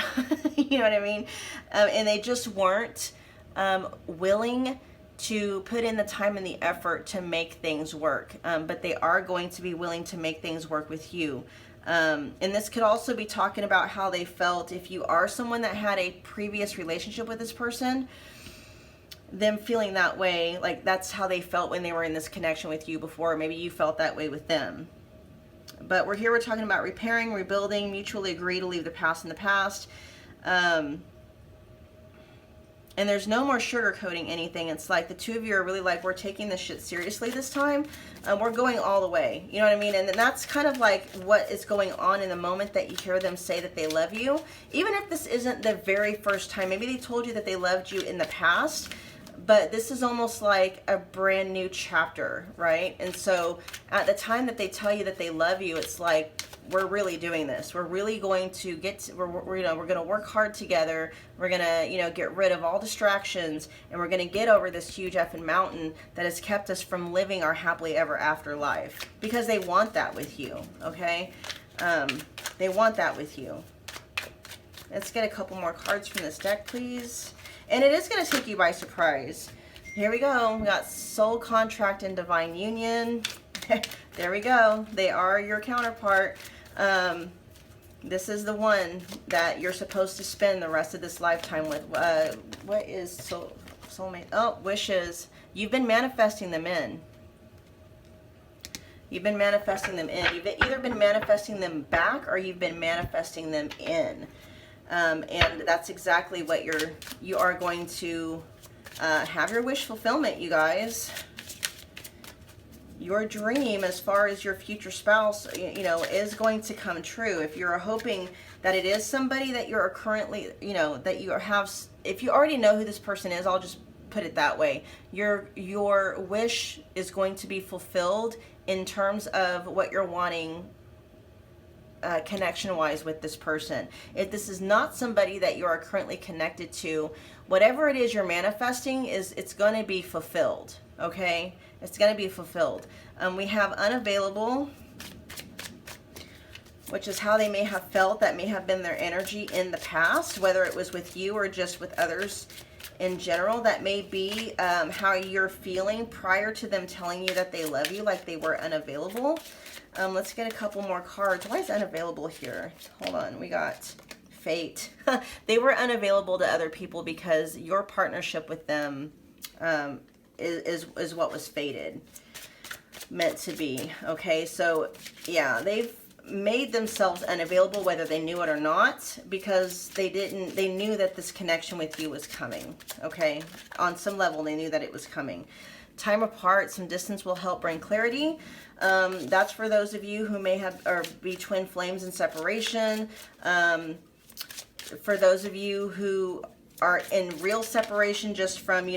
You know what I mean? And they just weren't willing to put in the time and the effort to make things work. But they are going to be willing to make things work with you. And this could also be talking about how they felt if you are someone that had a previous relationship with this person, them feeling that way, like that's how they felt when they were in this connection with you before. Maybe you felt that way with them. But we're talking about repairing, rebuilding, mutually agree to leave the past in the past. And there's no more sugarcoating anything. It's like the two of you are really like, we're taking this shit seriously this time. We're going all the way. You know what I mean? And that's kind of like what is going on in the moment that you hear them say that they love you. Even if this isn't the very first time, maybe they told you that they loved you in the past, But this is almost like a brand new chapter, right? And so at the time that they tell you that they love you, it's like, we're really doing this. We're really going to we're going to work hard together. We're going to, get rid of all distractions, and we're going to get over this huge effing mountain that has kept us from living our happily ever after life, because they want that with you. Okay. They want that with you. Let's get a couple more cards from this deck, please. And it is going to take you by surprise. Here we go. We got soul contract and divine union. There we go. They are your counterpart. This is the one that you're supposed to spend the rest of this lifetime with. What is soulmate? Oh, wishes. You've been manifesting them in. You've been manifesting them in. You've either been manifesting them back, or you've been manifesting them in. And that's exactly what you are going to have your wish fulfillment, you guys. Your dream, as far as your future spouse, is going to come true. If you're hoping that it is somebody that you're currently, that you have, if you already know who this person is, I'll just put it that way. Your wish is going to be fulfilled in terms of what you're wanting connection-wise with this person. If this is not somebody that you are currently connected to, whatever it is you're manifesting, it's going to be fulfilled. Okay, it's going to be fulfilled. We have unavailable, which is how they may have felt. That may have been their energy in the past, whether it was with you or just with others in general. That may be how you're feeling prior to them telling you that they love you, like they were unavailable. Let's get a couple more cards. Why is unavailable here? Hold on. We got fate. They were unavailable to other people because your partnership with them is what was fated, meant to be. Okay, so yeah, they've made themselves unavailable whether they knew it or not, because they knew that this connection with you was coming. Okay, on some level they knew that it was coming. Time apart, some distance will help bring clarity. That's for those of you who may have or be twin flames in separation. For those of you who are in real separation, just from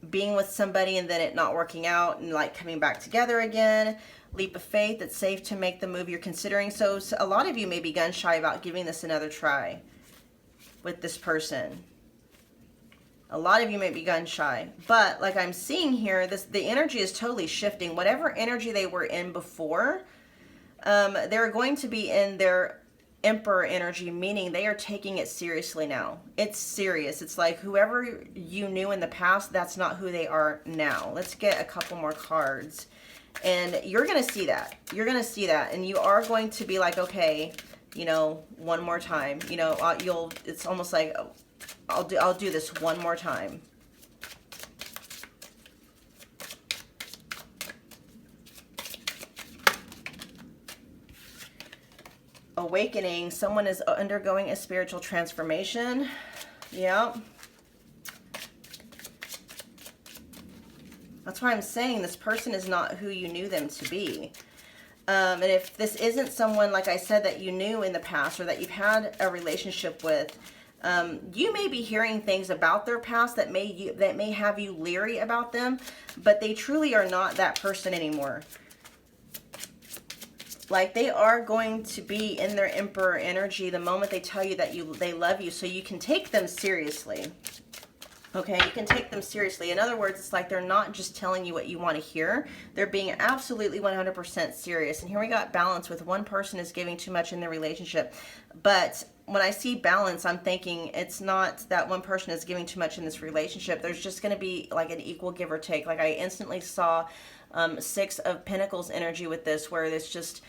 being with somebody and then it not working out and like coming back together again. Leap of faith. It's safe to make the move you're considering. So a lot of you may be gun shy about giving this another try with this person. A lot of you may be gun shy, but like I'm seeing here, the energy is totally shifting. Whatever energy they were in before, they're going to be in their Emperor energy, meaning they are taking it seriously now. It's serious. It's like whoever you knew in the past, that's not who they are now. Let's get a couple more cards. And you're going to see that. You're going to see that. And you are going to be like, okay, one more time. It's almost like, I'll do this one more time. Awakening. Someone is undergoing a spiritual transformation. Yeah. That's why I'm saying this person is not who you knew them to be. And if this isn't someone, like I said, that you knew in the past or that you've had a relationship with, you may be hearing things about their past that may have you leery about them, but they truly are not that person anymore. Like they are going to be in their Emperor energy the moment they tell you that they love you, so you can take them seriously. Okay, you can take them seriously. In other words, it's like they're not just telling you what you want to hear. They're being absolutely 100% serious. And here we got balance with one person is giving too much in their relationship. But when I see balance, I'm thinking it's not that one person is giving too much in this relationship. There's just going to be like an equal give or take. Like I instantly saw Six of Pentacles energy with this, where it's just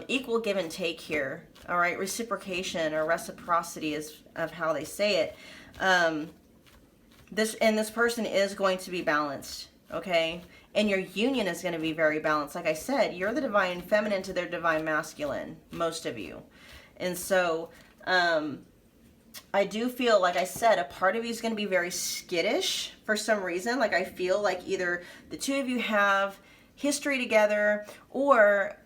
equal give and take here. All right, reciprocation or reciprocity is of how they say it. This person is going to be balanced, okay? And your union is going to be very balanced. Like I said, you're the divine feminine to their divine masculine, most of you. And so I do feel, like I said, a part of you is going to be very skittish for some reason. Like I feel like either the two of you have history together, or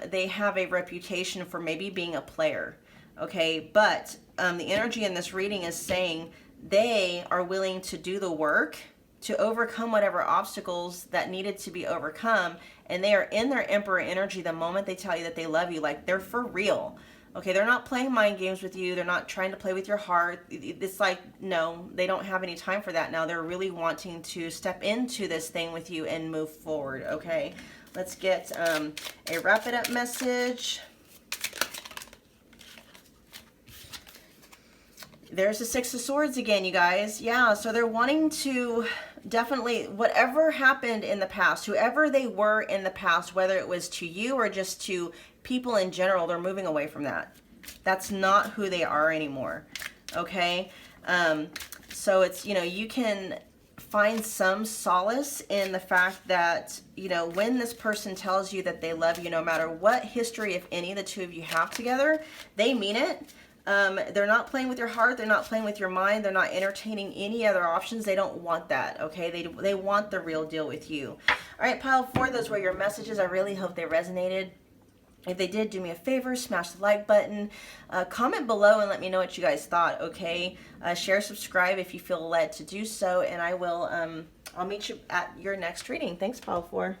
they have a reputation for maybe being a player, okay? But the energy in this reading is saying they are willing to do the work to overcome whatever obstacles that needed to be overcome. And they are in their emperor energy the moment they tell you that they love you. Like, they're for real. Okay, they're not playing mind games with you. They're not trying to play with your heart. It's like, no, they don't have any time for that now. They're really wanting to step into this thing with you and move forward, okay? Let's get a wrap it up message. There's the Six of Swords again, you guys. Yeah, so they're wanting to definitely, whatever happened in the past, whoever they were in the past, whether it was to you or just to people in general, they're moving away from that. That's not who they are anymore, okay? So it's, you know, you can find some solace in the fact that, you know, when this person tells you that they love you, no matter what history, if any, the two of you have together, they mean it. They're not playing with your heart. They're not playing with your mind. They're not entertaining any other options. They don't want that, okay? They want the real deal with you. All right, pile 4, those were your messages. I really hope they resonated. If they did, do me a favor, smash the like button, comment below and let me know what you guys thought, okay? Share, subscribe if you feel led to do so, and I will, I'll meet you at your next reading. Thanks, pile 4.